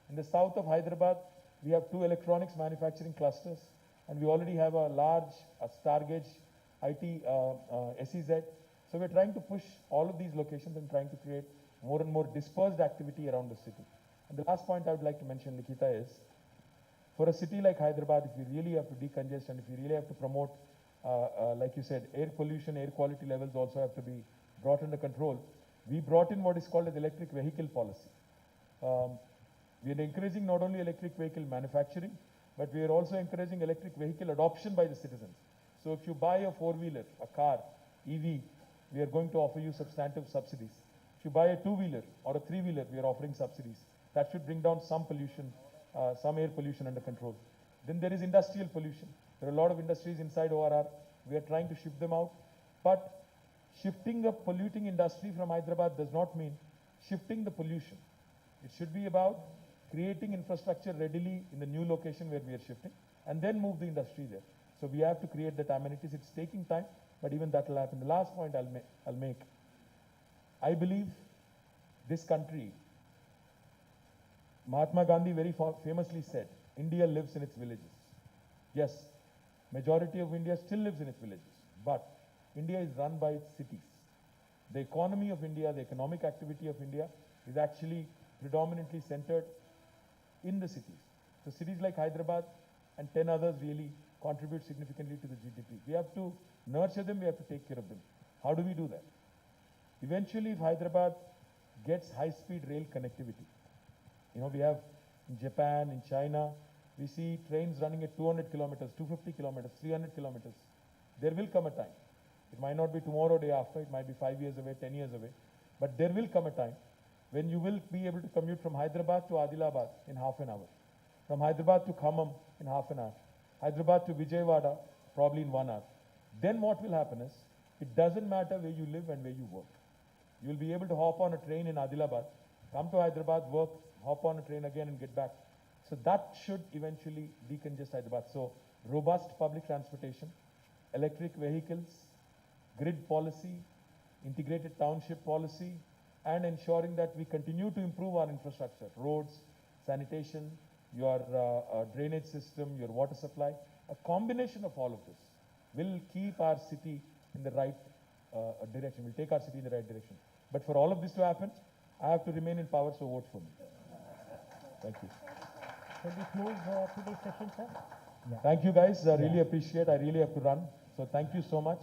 In the south of Hyderabad, we have 2 electronics manufacturing clusters, and we already have a large Stargauge IT SEZ. So we're trying to push all of these locations and trying to create more and more dispersed activity around the city. And the last point I would like to mention, Likhita, is for a city like Hyderabad, if we really have to decongest and if we really have to promote, like you said, air pollution, air quality levels also have to be brought under control. We brought in what is called as electric vehicle policy. We are encouraging not only electric vehicle manufacturing, but we are also encouraging electric vehicle adoption by the citizens. So if you buy a 4-wheeler, a car, EV, we are going to offer you substantive subsidies. If you buy a 2-wheeler or a 3-wheeler, we are offering subsidies. That should bring down some pollution, some air pollution under control. Then there is industrial pollution. There are a lot of industries inside ORR. We are trying to shift them out. But shifting a polluting industry from Hyderabad does not mean shifting the pollution. It should be about creating infrastructure readily in the new location where we are shifting, and then move the industry there. So we have to create that amenities. It's taking time, but even that will happen. The last point I'll make. I believe this country, Mahatma Gandhi very famously said, India lives in its villages. Yes, majority of India still lives in its villages, but India is run by its cities. The economy of India, the economic activity of India is actually predominantly centered in the cities. So cities like Hyderabad and 10 others really contribute significantly to the GDP. We have to nurture them, we have to take care of them. How do we do that? Eventually, if Hyderabad gets high-speed rail connectivity, You know, we have in Japan, in China, we see trains running at 200 kilometers, 250 kilometers, 300 kilometers. There will come a time. It might not be tomorrow, day after, it might be 5 years away, 10 years away. But there will come a time when you will be able to commute from Hyderabad to Adilabad in half an hour. From Hyderabad to Khammam in half an hour. Hyderabad to Vijayawada probably in 1 hour. Then what will happen is, it doesn't matter where you live and where you work. You will be able to hop on a train in Adilabad, come to Hyderabad, work, hop on a train again and get back. So that should eventually decongest Hyderabad. So robust public transportation, electric vehicles, grid policy, integrated township policy, and ensuring that we continue to improve our infrastructure, roads, sanitation, your drainage system, your water supply. A combination of all of this will keep our city in the right direction, will take our city in the right direction. But for all of this to happen, I have to remain in power, so vote for me. Thank you. Can we close today's session, sir? Thank you guys, I really appreciate. I really have to run. So thank you so much.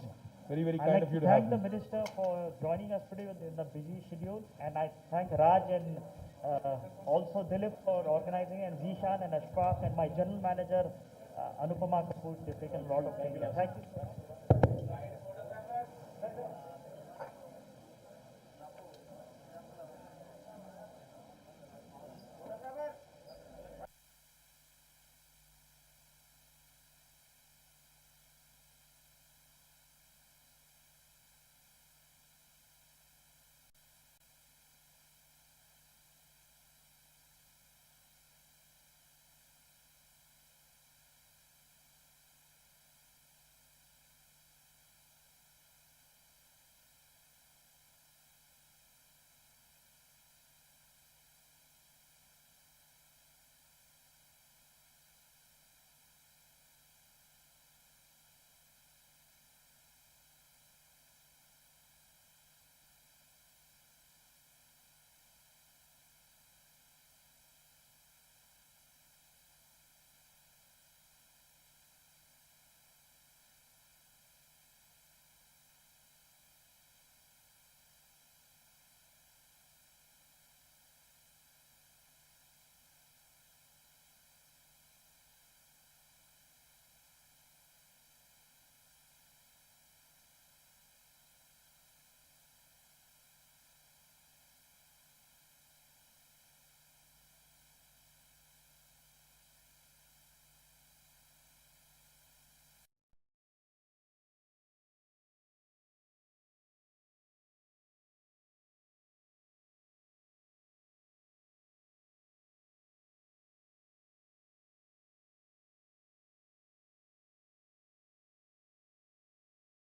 Very, very kind of you to have me. I'd like to thank the Minister for joining us today in the busy schedule, and I thank Raj and also Dilip for organizing, and Zishan and Ashfaq, and my General Manager Anupama Kapoor. They've taken a lot of care. Thank you.